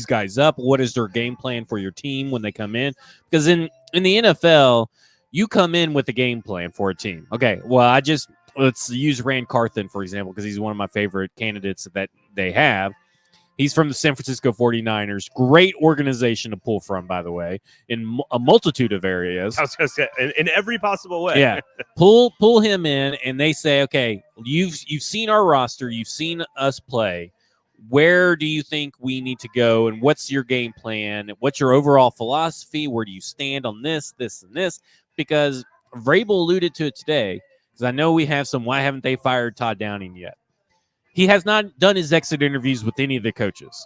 guys up? What is their game plan for your team when they come in? Because in the NFL, you come in with a game plan for a team. Okay, well, let's use Rand Carthen, for example, because he's one of my favorite candidates that they have. He's from the San Francisco 49ers. Great organization to pull from, by the way, in a multitude of areas. I was going to say, in every possible way. Yeah. Pull him in, and they say, okay, you've seen our roster. You've seen us play. Where do you think we need to go, and what's your game plan? What's your overall philosophy? Where do you stand on this, and this? Because Vrabel alluded to it today, because I know we have some, why haven't they fired Todd Downing yet? He has not done his exit interviews with any of the coaches.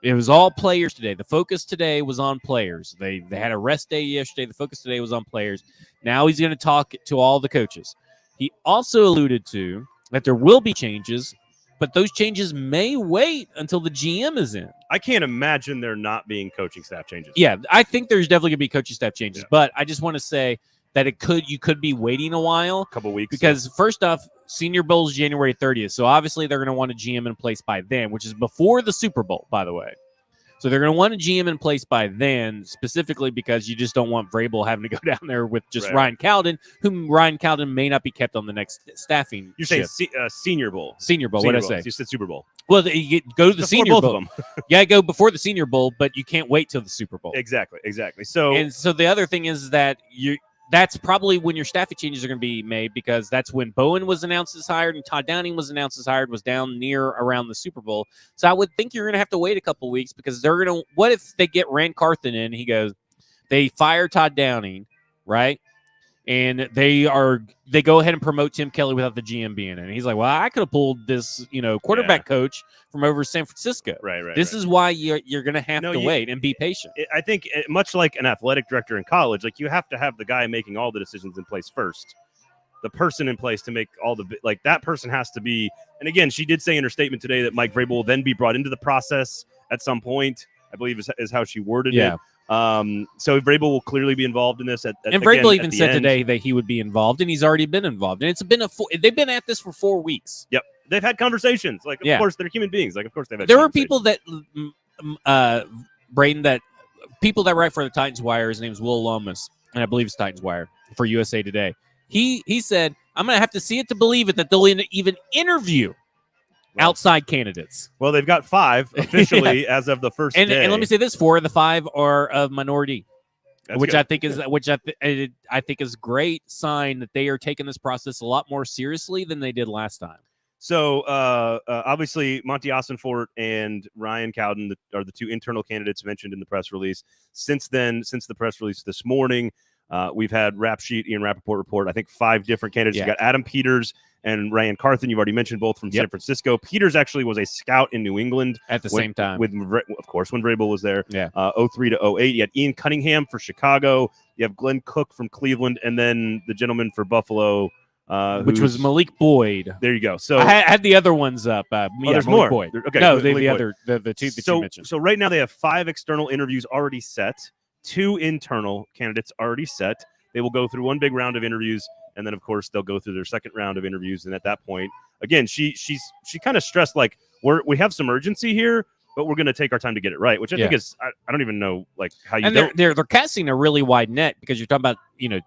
It was all players today. The focus today was on players. They had a rest day yesterday. The focus today was on players. Now he's going to talk to all the coaches. He also alluded to that there will be changes, but those changes may wait until the GM is in. I can't imagine there not being coaching staff changes. Yeah, I think there's definitely going to be coaching staff changes, but I just want to say that you could be waiting a while. A couple weeks. Because first off, Senior Bowl is January 30th. So obviously they're going to want a GM in place by then, which is before the Super Bowl, by the way. So they're going to want a GM in place by then, specifically because you just don't want Vrabel having to go down there with just Ryan Cowden, whom Ryan Cowden may not be kept on the next staffing. You're saying Senior Bowl. Senior Bowl. What did I say? You said Super Bowl. Well, you go to the Senior both Bowl. Of them. Yeah, go before the Senior Bowl, but you can't wait till the Super Bowl. Exactly. So the other thing is that that's probably when your staffing changes are going to be made, because that's when Bowen was announced as hired and Todd Downing was announced as hired, was down near around the Super Bowl. So I would think you're going to have to wait a couple weeks, because they're going to, what if they get Rand Carthen in? He goes, they fire Todd Downing, right? And they go ahead and promote Tim Kelly without the GM being in. And he's like, well, I could have pulled this, quarterback coach from over San Francisco. Right. This is why you're going to have to wait and be patient. I think much like an athletic director in college, like, you have to have the guy making all the decisions in place first. The person in place to make all that person has to be. And again, she did say in her statement today that Mike Vrabel will then be brought into the process at some point, I believe is how she worded it. So Vrabel will clearly be involved in this. And Vrabel even said today that he would be involved, and he's already been involved. And it's been they've been at this for 4 weeks. Yep, they've had conversations. Like, of course, they're human beings. Like, of course, they've had. There were people that, Braden, that people that write for the Titans Wire. His name is Will Lomas, and I believe it's Titans Wire for USA Today. He said, "I'm going to have to see it to believe it that they'll even interview." Outside candidates. Well, they've got 5 officially as of the first day. And let me say this: 4 of the 5 are of minority, which I think is I think is a great sign that they are taking this process a lot more seriously than they did last time. So obviously, Monty Ossenfort and Ryan Cowden are the 2 internal candidates mentioned in the press release. Since the press release this morning, we've had Ian Rappaport report, I think, 5 different candidates. You got Adam Peters and Ryan Carthen, you've already mentioned, both from San Francisco. Peters actually was a scout in New England at the same time, of course, when Vrabel was there. 03 to 08. You had Ian Cunningham for Chicago. You have Glenn Cook from Cleveland, and then the gentleman for Buffalo, which was Malik Boyd. There you go. So I had the other ones up. there's Malik more. Boyd. Okay, no, the 2 that you mentioned. So right now they have 5 external interviews already set, 2 internal candidates already set. They will go through one big round of interviews, And then, of course, they'll go through their second round of interviews. And at that point, again, she kind of stressed, like, we have some urgency here, but we're going to take our time to get it right, which I think is, I don't even know, like, how you and they're casting a really wide net, because you're talking about,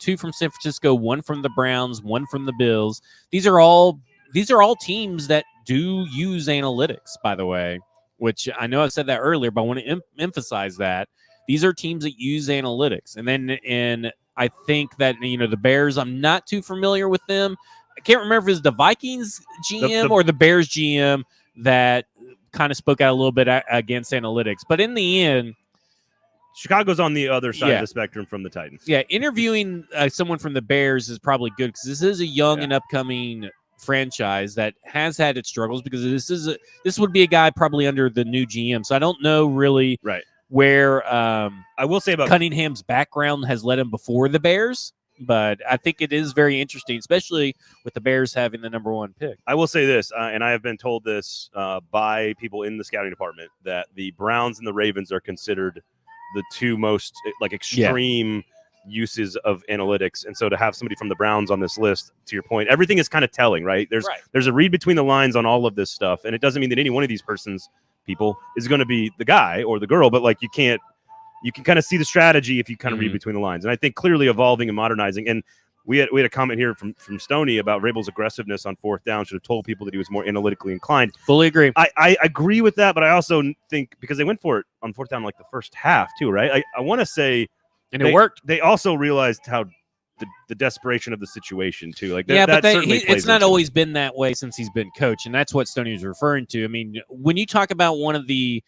2 from San Francisco, 1 from the Browns, 1 from the Bills. These are all teams that do use analytics, by the way, which I know I said that earlier, but I want to emphasize that. These are teams that use analytics. And I think that, the Bears, I'm not too familiar with them. I can't remember if it's the Vikings GM or the Bears GM that kind of spoke out a little bit against analytics. But in the end, Chicago's on the other side of the spectrum from the Titans. Yeah, interviewing someone from the Bears is probably good, because this is a young and upcoming franchise that has had its struggles, because this would be a guy probably under the new GM. So I don't know really where I will say about Cunningham's background has led him before the Bears, but I think it is very interesting, especially with the Bears having the number 1 pick. I will say this, and I have been told this by people in the scouting department, that the Browns and the Ravens are considered the 2 most extreme uses of analytics. And so to have somebody from the Browns on this list, to your point, everything is kind of telling, right? There's a read between the lines on all of this stuff, and it doesn't mean that any one of these people is going to be the guy or the girl, but like you can kind of see the strategy if you kind of read between the lines. And I think clearly evolving and modernizing. And we had a comment here from Stoney about Vrabel's aggressiveness on 4th down. Should have told people that he was more analytically inclined. Fully agree. I agree with that, but I also think, because they went for it on 4th down like the first half too, right? I want to say, and it worked. They also realized how the desperation of the situation too. Like it's not always been that way since he's been coach, and that's what Stoney was referring to. I mean, when you talk about one of the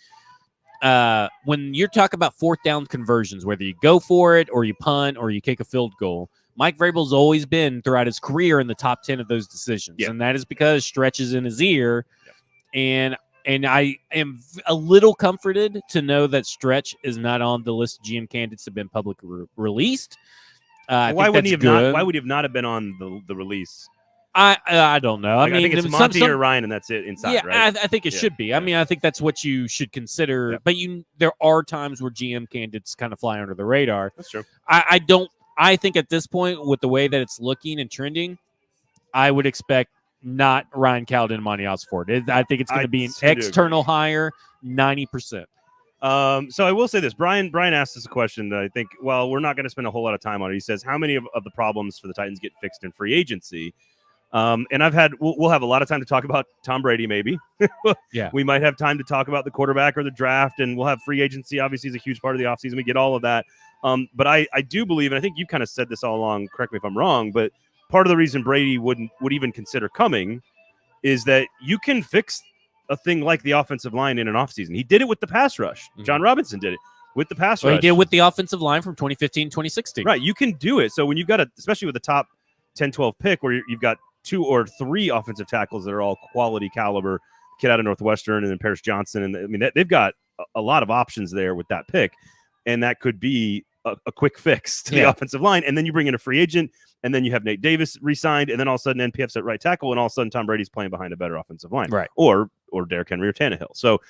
when you're talking about 4th down conversions, whether you go for it or you punt or you kick a field goal, Mike Vrabel's always been throughout his career in the top 10 of those decisions, and that is because Stretch is in his ear, and I am a little comforted to know that Stretch is not on the list of GM candidates that have been publicly released. Why would he have not have been on the release? I don't know. I mean, think it's Monty or Ryan, and that's it inside, right? I think it should be. I mean, I think that's what you should consider. But there are times where GM candidates kind of fly under the radar. That's true. I think at this point, with the way that it's looking and trending, I would expect not Ryan Cowden and Monty Osford. I think it's going to be an external hire, 90%. So I will say this. Brian asked us a question that I think, well, we're not going to spend a whole lot of time on it. He says, how many of the problems for the Titans get fixed in free agency? And we'll have a lot of time to talk about Tom Brady, maybe. We might have time to talk about the quarterback or the draft, and we'll have free agency. Obviously, is a huge part of the offseason. We get all of that. But I do believe, and I think you kind of said this all along, correct me if I'm wrong, but part of the reason Brady would even consider coming is that you can fix a thing like the offensive line in an offseason. He did it with the pass rush. Jon Robinson did it with the pass rush. He did it with the offensive line from 2015, 2016. Right. You can do it. So when you've got especially with the top 10, 12 pick, where you've got 2 or 3 offensive tackles that are all quality caliber, kid out of Northwestern and then Paris Johnson. And I mean, they've got a lot of options there with that pick. And that could be a quick fix to the offensive line. And then you bring in a free agent, and then you have Nate Davis re-signed, and then all of a sudden NPF's at right tackle, and all of a sudden Tom Brady's playing behind a better offensive line. Right. Or Derrick Henry or Tannehill. So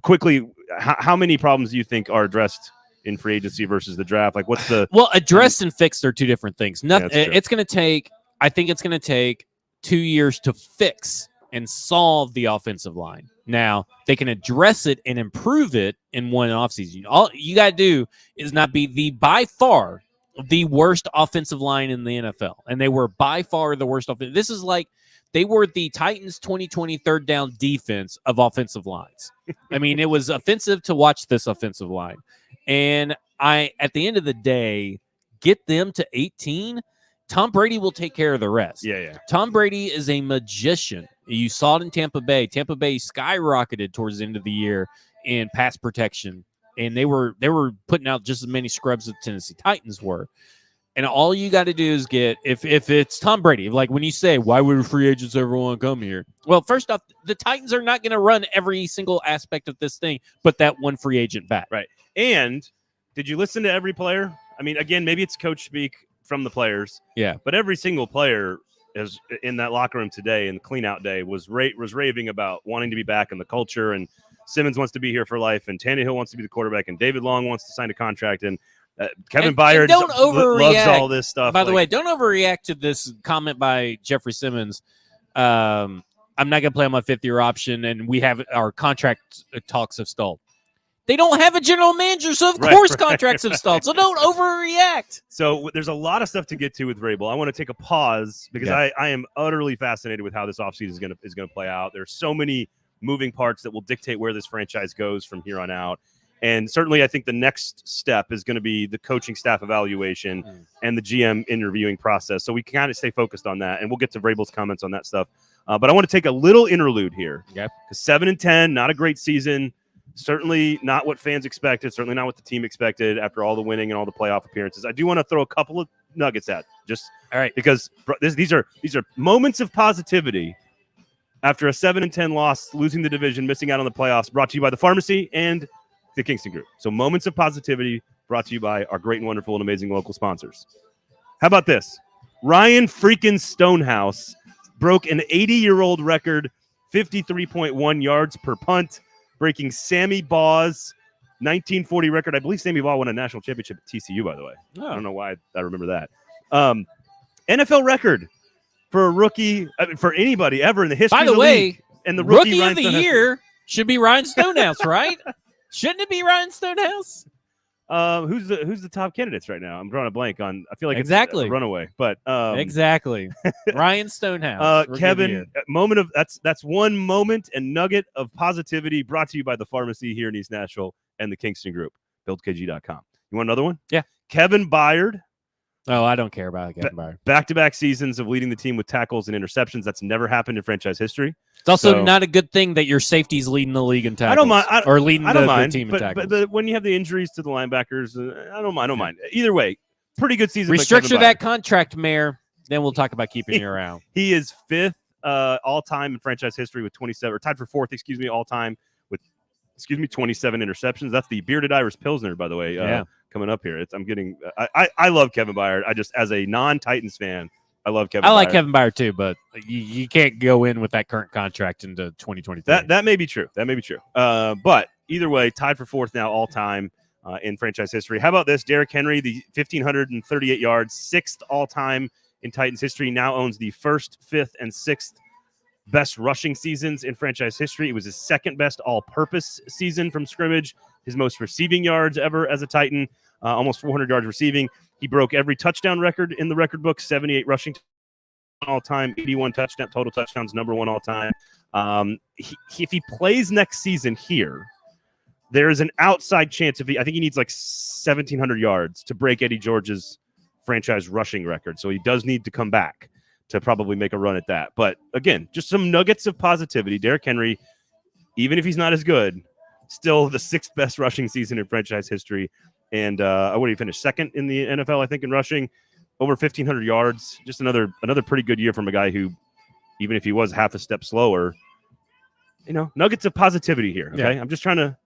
quickly, how many problems do you think are addressed in free agency versus the draft? Like, what's the... Well, addressed and fixed are 2 different things. It's going to take 2 years to fix and solve the offensive line. Now, they can address it and improve it in one offseason. All you got to do is not be by far the worst offensive line in the NFL. And they were by far the worst offensive. This is like they were the Titans 2020 third down defense of offensive lines. I mean, it was offensive to watch this offensive line. And at the end of the day, get them to 18. Tom Brady will take care of the rest. Yeah. Tom Brady is a magician. You saw it in Tampa Bay. Tampa Bay skyrocketed towards the end of the year in pass protection, and they were putting out just as many scrubs as the Tennessee Titans were. And all you got to do is get if it's Tom Brady, like when you say, why would free agents ever want to come here? Well, first off, the Titans are not going to run every single aspect of this thing, but that one free agent back. Right. And did you listen to every player? I mean, again, maybe it's coach speak from the players. Yeah. But every single player is in that locker room today and the clean out day was raving about wanting to be back in the culture, and Simmons wants to be here for life, and Tannehill wants to be the quarterback, and David Long wants to sign a contract. And Kevin And Byard don't loves overreact. all this stuff. By the way, don't overreact to this comment by Jeffrey Simmons. I'm not going to play on my 5th-year option, and we have our contract talks have stalled. They don't have a general manager, so of course contracts have stalled. So don't overreact. So there's a lot of stuff to get to with Vrabel. I want to take a pause because I am utterly fascinated with how this offseason is going to play out. There's so many moving parts that will dictate where this franchise goes from here on out. And certainly I think the next step is going to be the coaching staff evaluation and the GM interviewing process. So we can kind of stay focused on that, and we'll get to Vrabel's comments on that stuff. But I want to take a little interlude here. Okay. 7-10, not a great season. Certainly not what fans expected. Certainly not what the team expected after all the winning and all the playoff appearances. I do want to throw a couple of nuggets at just all right because these are moments of positivity after a 7-10 loss, losing the division, missing out on the playoffs. Brought to you by the Pharmacy and the Kingston Group. So moments of positivity brought to you by our great and wonderful and amazing local sponsors. How about this? Ryan freaking Stonehouse broke an 80-year-old record, 53.1 yards per punt, breaking Sammy Baugh's 1940 record. I believe Sammy Baugh won a national championship at TCU, by the way. Oh. I don't know why I remember that. NFL record for a rookie, for anybody ever in the history By the of the way, league. And the rookie Ryan of the Stonehouse. year should be Ryan Stonehouse, right? Shouldn't it be Ryan Stonehouse? Who's the top candidates right now? I'm drawing a blank on. I feel like Exactly. it's a runaway, but Exactly. Ryan Stonehouse. Kevin, moment of that's one moment and nugget of positivity brought to you by the Pharmacy here in East Nashville and the Kingston Group. BuildKG.com. You want another one? Yeah. Kevin Byard. Oh, I don't care about Kevin Byard. Back-to-back seasons of leading the team with tackles and interceptions. That's never happened in franchise history. It's also So- not a good thing that your safety's leading the league in tackles. I don't mind. Or leading I don't the mind. team in But, tackles. but when you have the injuries to the linebackers, I don't mind. Either way, pretty good season. by Restructure Kevin that Byard. contract, Mayor. Then we'll talk about keeping you around. He is 5th all-time in franchise history with 27, or tied for 4th, all-time with, 27 interceptions. That's the Bearded Irish Pilsner, by the way, coming up here. I love Kevin Byard. I just, as a non-Titans fan, I love Kevin Byard. I like Kevin Byard too, but you can't go in with that current contract into 2023. That may be true. But either way, tied for 4th now all-time in franchise history. How about this? Derrick Henry, the 1,538 yards, 6th all-time in Titans history, now owns the 1st, 5th, and 6th best rushing seasons in franchise history. It was his 2nd best all-purpose season from scrimmage, his most receiving yards ever as a Titan, almost 400 yards receiving. He broke every touchdown record in the record book, 78 rushing all-time, 81 total touchdowns, number 1 all-time. If he plays next season here, there is an outside chance, I think he needs like 1,700 yards to break Eddie George's franchise rushing record. So he does need to come back to probably make a run at that. But again, just some nuggets of positivity. Derrick Henry, even if he's not as good, still the 6th best rushing season in franchise history. And what did he finish? 2nd in the NFL, I think, in rushing, over 1,500 yards. Just another pretty good year from a guy who, even if he was half a step slower, nuggets of positivity here. Okay, I'm just trying to.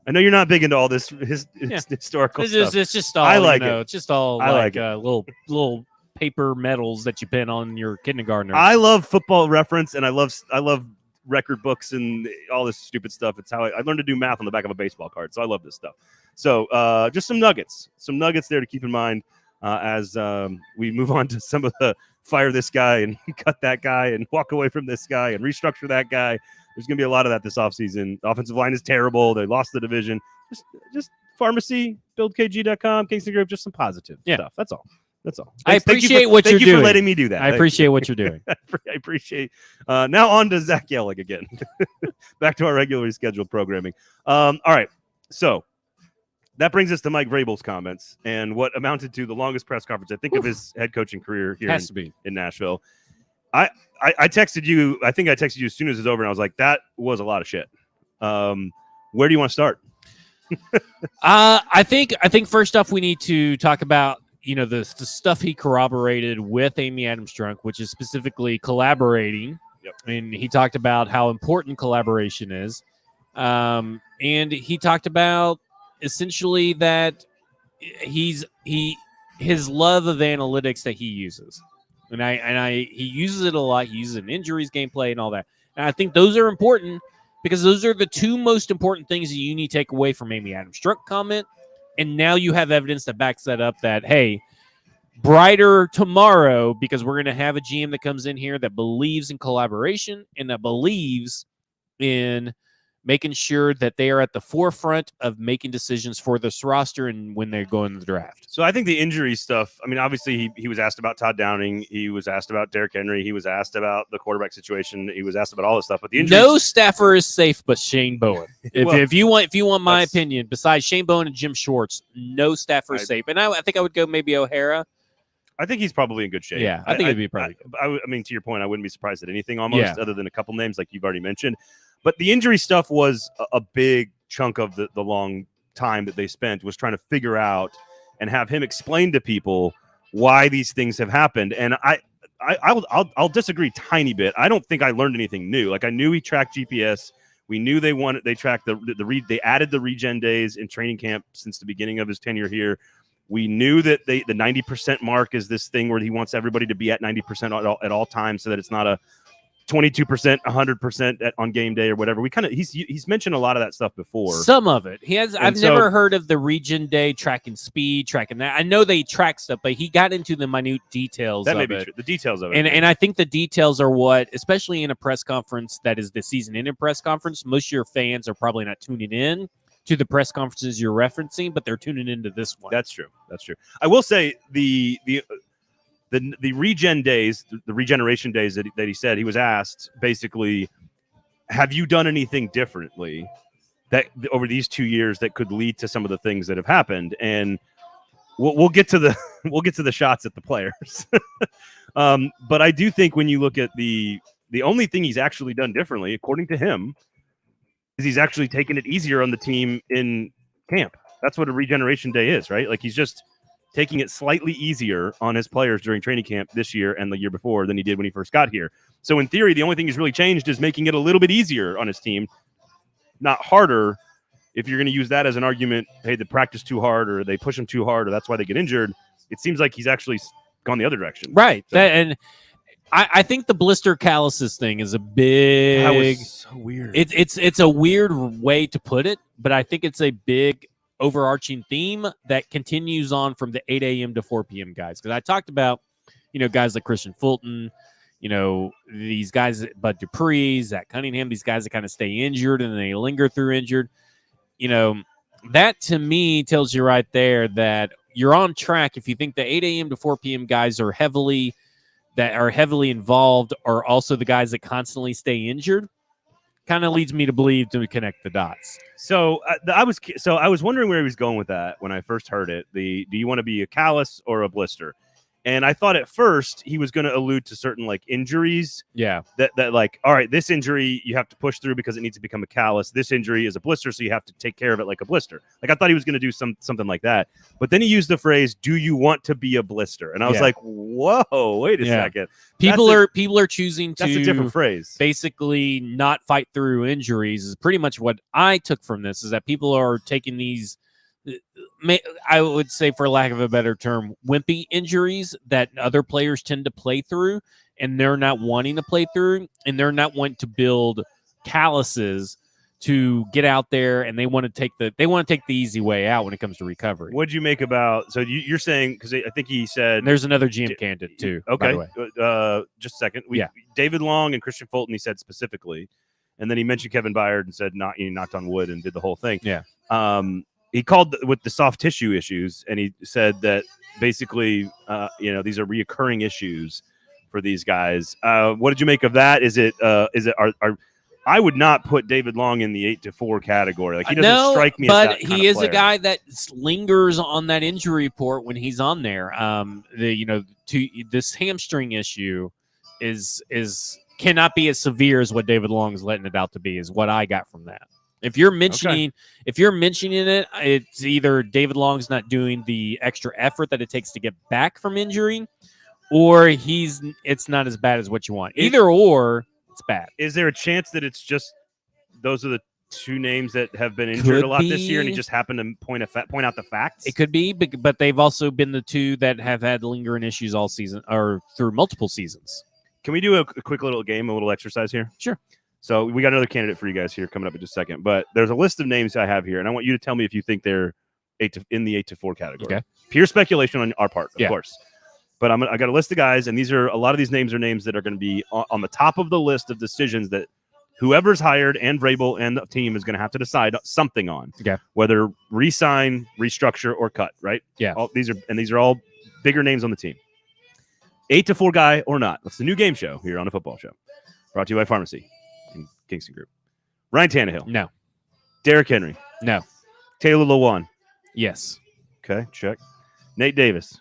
I know you're not big into all this historical stuff. It's just all. I like it. It's just all I like little paper medals that you pin on your kindergartner. I love Football Reference, and I love record books and all this stupid stuff. It's how I learned to do math on the back of a baseball card. So I love this stuff. So just some nuggets there to keep in mind as we move on to some of the fire this guy and cut that guy and walk away from this guy and restructure that guy. There's going to be a lot of that this offseason. The offensive line is terrible. They lost the division. Just Pharmacy, BuildKG.com, Kingston Group, just some positive stuff. That's all. I appreciate what you're doing. Thank you for letting me do that. I appreciate what you're doing. I appreciate. Now on to Zach Yellick again. Back to our regularly scheduled programming. All right. So that brings us to Mike Vrabel's comments and what amounted to the longest press conference, I think, of his head coaching career here in Nashville. I texted you. I think I texted you as soon as it was over, and I was like, that was a lot of shit. Where do you want to start? I think first off, we need to talk about the stuff he corroborated with Amy Adams-Strunk, which is specifically collaborating. Yep. And he talked about how important collaboration is. And he talked about essentially that his love of analytics that he uses. And he uses it a lot. He uses it in injuries, gameplay, and all that. And I think those are important because those are the two most important things that you need to take away from Amy Adams-Strunk comment And now you have evidence that backs that up that, hey, brighter tomorrow, because we're going to have a GM that comes in here that believes in collaboration and that believes in making sure that they are at the forefront of making decisions for this roster and when they go in the draft. So I think the injury stuff, I mean, obviously he was asked about Todd Downing. He was asked about Derrick Henry. He was asked about the quarterback situation. He was asked about all this stuff. But the injuries, No staffer is safe but Shane Bowen. If you want my that's- opinion, besides Shane Bowen and Jim Schwartz, no staffer is safe. And I think I would go maybe O'Hara. I think he's probably in good shape. Yeah, I think it'd be probably good. I mean, to your point, I wouldn't be surprised at anything almost, Yeah. other than a couple names like you've already mentioned. But the injury stuff was a big chunk of the long time that they spent was trying to figure out and have him explain to people why these things have happened. And I'll disagree a tiny bit. I don't think I learned anything new. Like, I knew he tracked GPS. We knew they tracked they added the regen days in training camp since the beginning of his tenure here. We knew that the 90% mark is this thing where he wants everybody to be at 90% at all times, so that it's not a 22%, 100% on game day or whatever. He's mentioned a lot of that stuff before. Some of it he has. I've never heard of the Regen Day tracking speed, tracking that. I know they track stuff, but he got into the minute details. That of may be it. true. The details of it, and I think the details are what, especially in a press conference that is the season-ending press conference. Most of your fans are probably not tuning in to the press conferences you're referencing, but they're tuning into this one. That's true. I will say the regen days, the regeneration days that he said, he was asked basically, have you done anything differently that over these 2 years that could lead to some of the things that have happened? And we'll get to the shots at the players. But I do think when you look at the only thing he's actually done differently, according to him, is he's actually taken it easier on the team in camp. That's what a regeneration day is, right? Like, he's just taking it slightly easier on his players during training camp this year and the year before than he did when he first got here. So in theory, the only thing he's really changed is making it a little bit easier on his team, not harder. If you're going to use that as an argument, hey, they practice too hard or they push them too hard or that's why they get injured, it seems like he's actually gone the other direction. Right. So, And I think the blister calluses thing is a big. That was so weird. It's a weird way to put it, but I think it's a big overarching theme that continues on from the 8 a.m. to 4 p.m. guys. Because I talked about, guys like Christian Fulton, these guys, Bud Dupree, Zach Cunningham, these guys that kind of stay injured and they linger through injured. That to me tells you right there that you're on track if you think the 8 a.m. to 4 p.m. guys are heavily involved are also the guys that constantly stay injured. Kind of leads me to believe to connect the dots. So I was wondering where he was going with that when I first heard it. Do you want to be a callus or a blister? And I thought at first he was going to allude to certain like injuries. Yeah. That like, all right, this injury you have to push through because it needs to become a callus. This injury is a blister, so you have to take care of it like a blister. Like, I thought he was going to do something like that. But then he used the phrase, "Do you want to be a blister?" And I was like, "Whoa, wait a second." People are choosing to. That's a different phrase. Basically, not fight through injuries is pretty much what I took from this. Is that people are taking these, I would say, for lack of a better term, wimpy injuries that other players tend to play through, and they're not wanting to play through, and they're not wanting to build calluses to get out there, and they want to take the easy way out when it comes to recovery. What'd you make about? So you're saying, because I think he said, And there's another GM candidate too. Okay, by the way. Just a second. David Long and Christian Fulton, he said specifically, and then he mentioned Kevin Byard and said he knocked on wood and did the whole thing. Yeah. He called with the soft tissue issues, and he said that basically, these are reoccurring issues for these guys. What did you make of that? I would not put David Long in the 8-4 category. Like, he doesn't strike me as that kind of he is player. a guy that lingers on that injury report when he's on there. This hamstring issue cannot be as severe as what David Long is letting it out to be, is what I got from that. If you're mentioning it, it's either David Long's not doing the extra effort that it takes to get back from injury, or it's not as bad as what you want. Either or, it's bad. Is there a chance that it's just those are the two names that have been injured a lot this year, and he just happened to point out the facts? It could be, but they've also been the two that have had lingering issues all season or through multiple seasons. Can we do a quick little game, a little exercise here? Sure. So we got another candidate for you guys here coming up in just a second, but there's a list of names I have here, and I want you to tell me if you think they're in the 8-4 category. Okay. Pure speculation on our part, of Yeah. course. But I got a list of guys, and a lot of these names are names that are going to be on the top of the list of decisions that whoever's hired and Vrabel and the team is going to have to decide something on. Okay. Whether re-sign, restructure, or cut, right? Yeah. These are all bigger names on the team. 8-4 guy or not. That's the new game show here on a football show. Brought to you by Pharmacy and Kingston Group. Ryan Tannehill. No. Derrick Henry. No. Taylor Lewan. Yes. Okay, check. Nate Davis.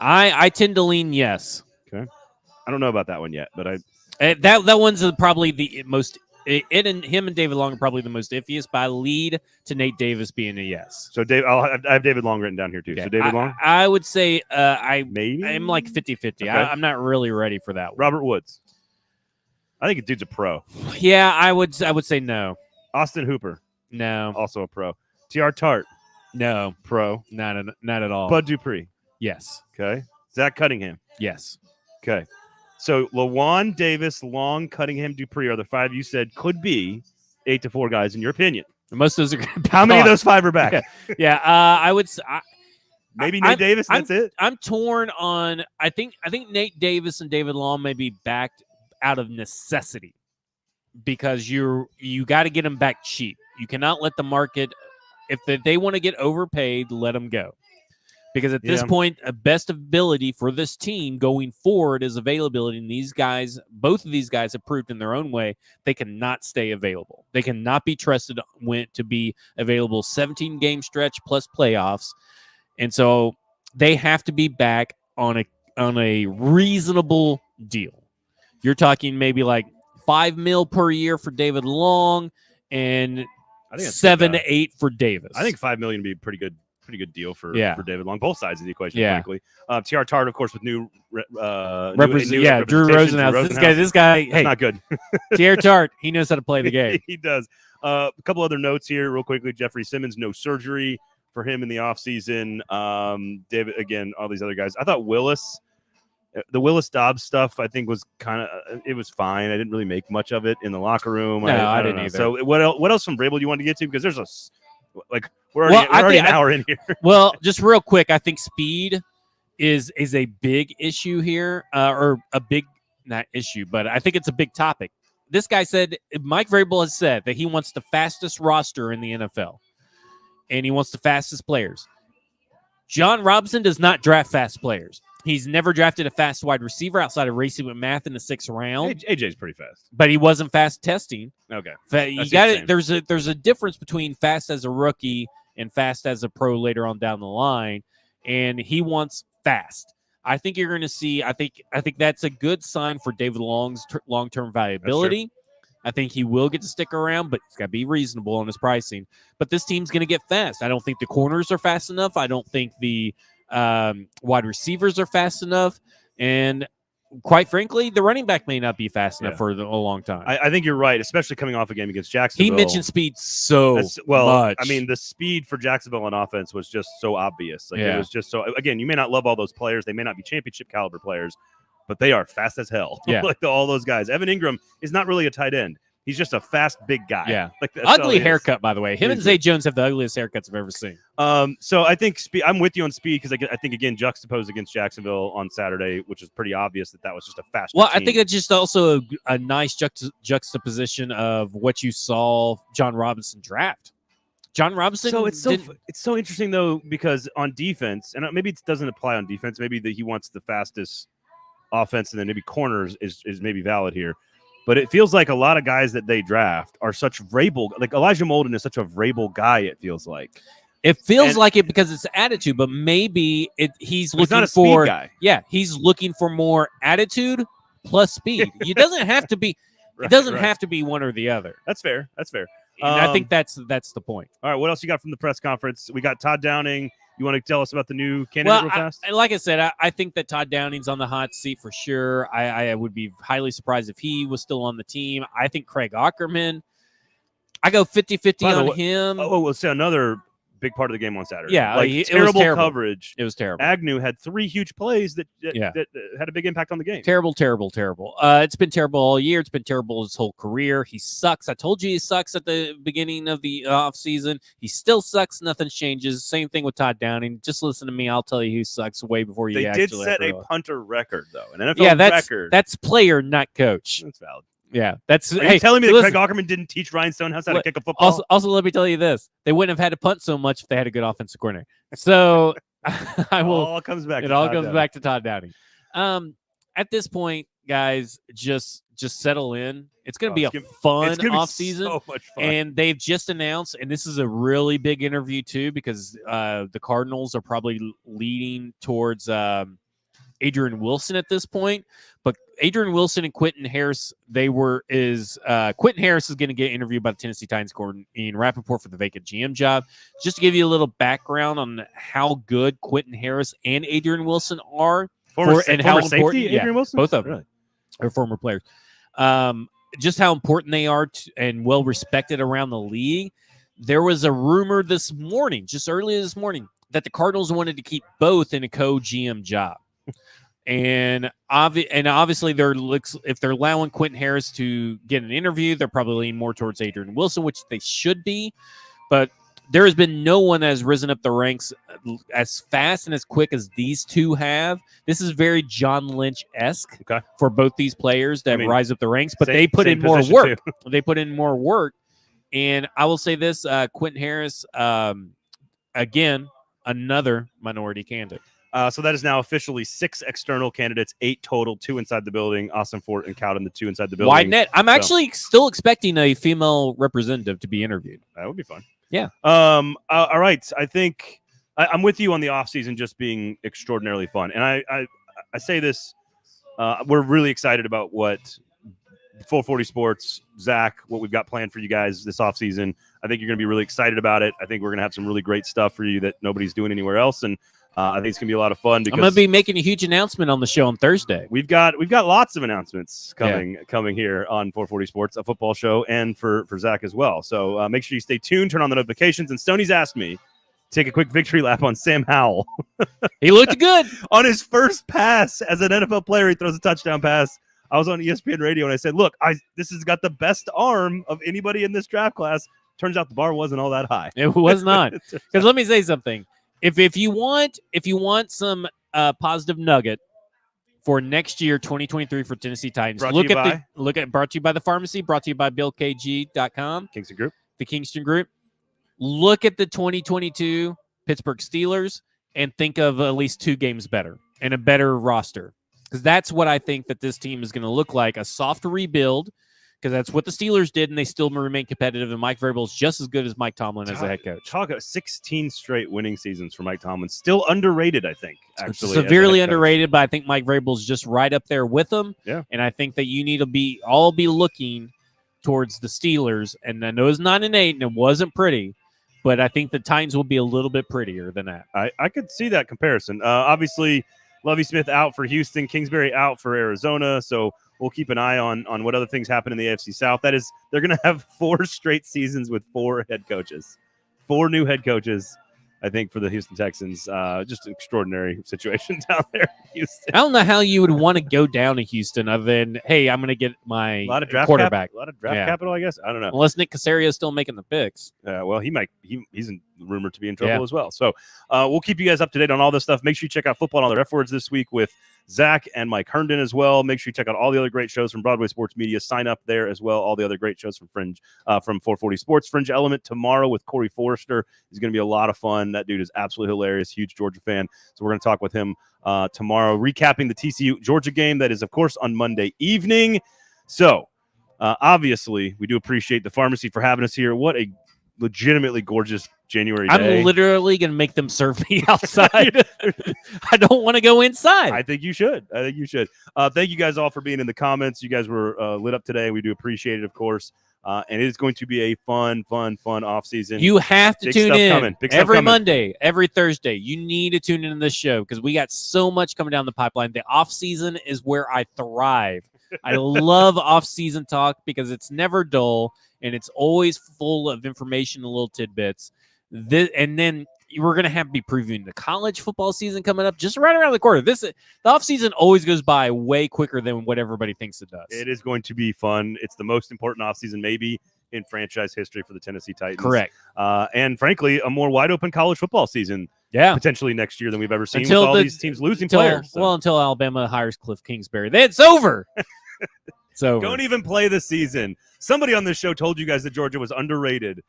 I tend to lean yes. Okay. I don't know about that one yet, but that one's probably the most. It and him and David Long are probably the most iffiest, but I lead to Nate Davis being a yes. So I have David Long written down here too. Okay. So David Long, I would say maybe I'm like 50-50. Okay. I'm not really ready for that one. Robert Woods. I think the dude's a pro. Yeah, I would say no. Austin Hooper, No. also a pro. T.R. Tart, No. pro. Not at all. Bud Dupree. Yes. Okay. Zach Cunningham. Yes. Okay. So Lewan, Davis, Long, Cunningham, Dupree are the 5 you said could be 8-4 guys in your opinion. Most of those are going to be How many of gone. those 5 are back? Yeah. I would. Maybe Nate Davis. That's it. I'm torn on. I think Nate Davis and David Long may be backed out of necessity because you got to get them back cheap. You cannot let the market, if they want to get overpaid, let them go. Because at this point, a best ability for this team going forward is availability. And these guys, both of these guys have proved in their own way, they cannot stay available. They cannot be trusted to be available 17-game stretch plus playoffs. And so they have to be back on a reasonable deal. You're talking maybe like $5 million per year for David Long and I think 7 to 8 for Davis. I think $5 million would be a pretty good deal for David Long. Both sides of the equation, frankly. T.R. Tart, of course, with new Drew representation. Rosenhaus. This guy, That's not good. T.R. Tart, he knows how to play the game. He does. A couple other notes here, real quickly. Jeffrey Simmons, no surgery for him in the offseason. David, again, all these other guys. I thought the Willis Dobbs stuff, I think, was it was fine. I didn't really make much of it in the locker room. No, I didn't know. either. So what else from Vrabel do you want to get to? Because there's we're already an hour in here. Well, just real quick, I think speed is a big issue here, or a big, not issue, but I think it's a big topic. This guy said, Mike Vrabel has said that he wants the fastest roster in the NFL, and he wants the fastest players. Jon Robinson does not draft fast players. He's never drafted a fast wide receiver outside of Racey McMath in the 6th round. AJ's pretty fast, but he wasn't fast testing. Okay, you got it. There's a difference between fast as a rookie and fast as a pro later on down the line, and he wants fast. I think you're going to see. I think that's a good sign for David Long's long-term viability. I think he will get to stick around, but he's got to be reasonable on his pricing. But this team's going to get fast. I don't think the corners are fast enough. I don't think the wide receivers are fast enough, and quite frankly, the running back may not be fast enough for a long time. I think you're right, especially coming off a game against Jacksonville. He mentioned speed much. I mean, the speed for Jacksonville on offense was just so obvious. It was just so. Again, you may not love all those players; they may not be championship caliber players, but they are fast as hell. Yeah, all those guys. Evan Ingram is not really a tight end. He's just a fast, big guy. Yeah. That's ugly haircut, by the way. Him and Zay Jones have the ugliest haircuts I've ever seen. So I think speed. I'm with you on speed because I think, again, juxtaposed against Jacksonville on Saturday, which is pretty obvious that was just a fast. Well, I think it's just also a nice juxtaposition of what you saw Jon Robinson draft. Jon Robinson. So it's so interesting, though, because on defense, and maybe it doesn't apply on defense. Maybe that he wants the fastest offense, and then maybe corners is maybe valid here. But it feels like a lot of guys that they draft are such Vrabel. Like Elijah Molden is such a Vrabel guy, it feels like. It feels like it because it's attitude, but maybe he's looking not a for speed guy. Yeah, he's looking for more attitude plus speed. It doesn't have to be have to be one or the other. That's fair. And I think that's the point. All right, what else you got from the press conference? We got Todd Downing. You want to tell us about the new candidate real fast? Like I said, I think that Todd Downing's on the hot seat for sure. I would be highly surprised if he was still on the team. I think Craig Aukerman, I go 50-50 on him. Oh, we'll say another big part of the game on Saturday. Yeah, like it was terrible terrible. coverage. It was terrible. Agnew had 3 huge plays that had a big impact on the game. Terrible. It's been terrible all year. It's been terrible his whole career. He sucks. I told you he sucks at the beginning of the offseason. He still sucks. Nothing changes. Same thing with Todd Downing. Just listen to me. I'll tell you who sucks way before you They did set a punter record, though. An NFL record. That's player, not coach. That's valid. Yeah, that's. Are you telling me that Craig Aukerman didn't teach Ryan Stonehouse how to kick a football? Also, let me tell you this: they wouldn't have had to punt so much if they had a good offensive coordinator. So, I will. It all comes back. Back to Todd Downing. At this point, guys, just settle in. It's going to be a fun offseason. So much fun. And they've just announced, and this is a really big interview too, because the Cardinals are probably leading towards Adrian Wilson at this point. But Adrian Wilson and Quentin Harris, Quentin Harris is going to get interviewed by the Tennessee Titans coordinator Ian Rappaport for the vacant GM job. Just to give you a little background on how good Quentin Harris and Adrian Wilson are. Former important Adrian Wilson? Both of them. Really? Are former players. Just how important they are and well respected around the league. There was a rumor this morning, just earlier this morning, that the Cardinals wanted to keep both in a co-GM job. And obviously, if they're allowing Quentin Harris to get an interview, they're probably leaning more towards Adrian Wilson, which they should be. But there has been no one that has risen up the ranks as fast and as quick as these two have. This is very John Lynch-esque for both these players that rise up the ranks, but they put in more work. They put in more work. And I will say this, Quentin Harris, again, another minority candidate. So that is now officially 6 external candidates, 8 total, 2 inside the building. Austin Fort and Cowden, the 2 inside the building. Wide net. I'm actually still expecting a female representative to be interviewed. That would be fun. Yeah. All right. I think I'm with you on the offseason just being extraordinarily fun. And I say this, we're really excited about what 440 Sports, Zach, what we've got planned for you guys this offseason. I think you're going to be really excited about it. I think we're going to have some really great stuff for you that nobody's doing anywhere else. And I think it's going to be a lot of fun because I'm going to be making a huge announcement on the show on Thursday. We've got lots of announcements coming here on 440 Sports, a football show, and for Zach as well. So make sure you stay tuned, turn on the notifications. And Stoney's asked me to take a quick victory lap on Sam Howell. He looked good on his first pass as an NFL player. He throws a touchdown pass. I was on ESPN radio and I said, "Look, this has got the best arm of anybody in this draft class." Turns out the bar wasn't all that high. It was not. Because let me say something. If you want some positive nugget for next year, 2023 for Tennessee Titans, brought to you by the pharmacy, brought to you by BillKG.com, Kingston Group, the Kingston Group. Look at the 2022 Pittsburgh Steelers and think of at least 2 games better and a better roster, because that's what I think that this team is going to look like, a soft rebuild. Because that's what the Steelers did, and they still remain competitive. And Mike Vrabel is just as good as Mike Tomlin as a head coach. Talk about 16 straight winning seasons for Mike Tomlin. Still underrated, I think. Actually, severely underrated, but I think Mike Vrabel is just right up there with them. Yeah. And I think that you need to be looking towards the Steelers. And I know it's 9-8, and it wasn't pretty, but I think the Titans will be a little bit prettier than that. I could see that comparison. Obviously, Lovie Smith out for Houston, Kingsbury out for Arizona. So we'll keep an eye on what other things happen in the AFC South. That is, they're going to have 4 straight seasons with 4 head coaches, 4 new head coaches, I think, for the Houston Texans. Just an extraordinary situation down there in Houston. I don't know how you would want to go down to Houston other than, hey, I'm going to get my quarterback. A lot of draft capital, I guess. I don't know. Unless Nick Caserio is still making the picks. Well, he's rumored to be in trouble as well. So we'll keep you guys up to date on all this stuff. Make sure you check out Football and Other F Words this week with Zach and Mike Herndon as well. Make sure you check out all the other great shows from Broadway Sports Media. Sign up there as well. All the other great shows from from 440 Sports. Fringe Element tomorrow with Corey Forrester is going to be a lot of fun. That dude is absolutely hilarious. Huge Georgia fan. So we're going to talk with him tomorrow, recapping the TCU Georgia game. That is, of course, on Monday evening. So obviously, we do appreciate the pharmacy for having us here. What a legitimately gorgeous January day. I'm literally going to make them serve me outside. I don't want to go inside. I think you should. Thank you guys all for being in the comments. You guys were lit up today. We do appreciate it, of course. And it is going to be a fun off season. You have to tune in every Monday, every Thursday. You need to tune into this show because we got so much coming down the pipeline. The off season is where I thrive. I love off season talk because it's never dull and it's always full of information and little tidbits. And then we're going to be previewing the college football season coming up just right around the corner. The offseason always goes by way quicker than what everybody thinks it does. It is going to be fun. It's the most important offseason maybe in franchise history for the Tennessee Titans. Correct. And frankly, a more wide open college football season potentially next year than we've ever seen with all these teams losing players. So. Well, until Alabama hires Cliff Kingsbury. Then it's over. It's over. Don't even play the season. Somebody on this show told you guys that Georgia was underrated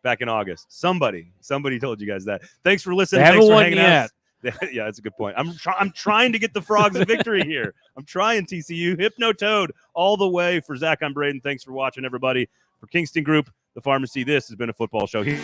back in August. Somebody told you guys that. Thanks for listening. Thanks for hanging out. Yeah, that's a good point. I'm trying to get the Frogs a victory here. I'm trying, TCU. Hypno-toad all the way. For Zach, I'm Braden. Thanks for watching, everybody. For Kingston Group, The Pharmacy, this has been a football show here.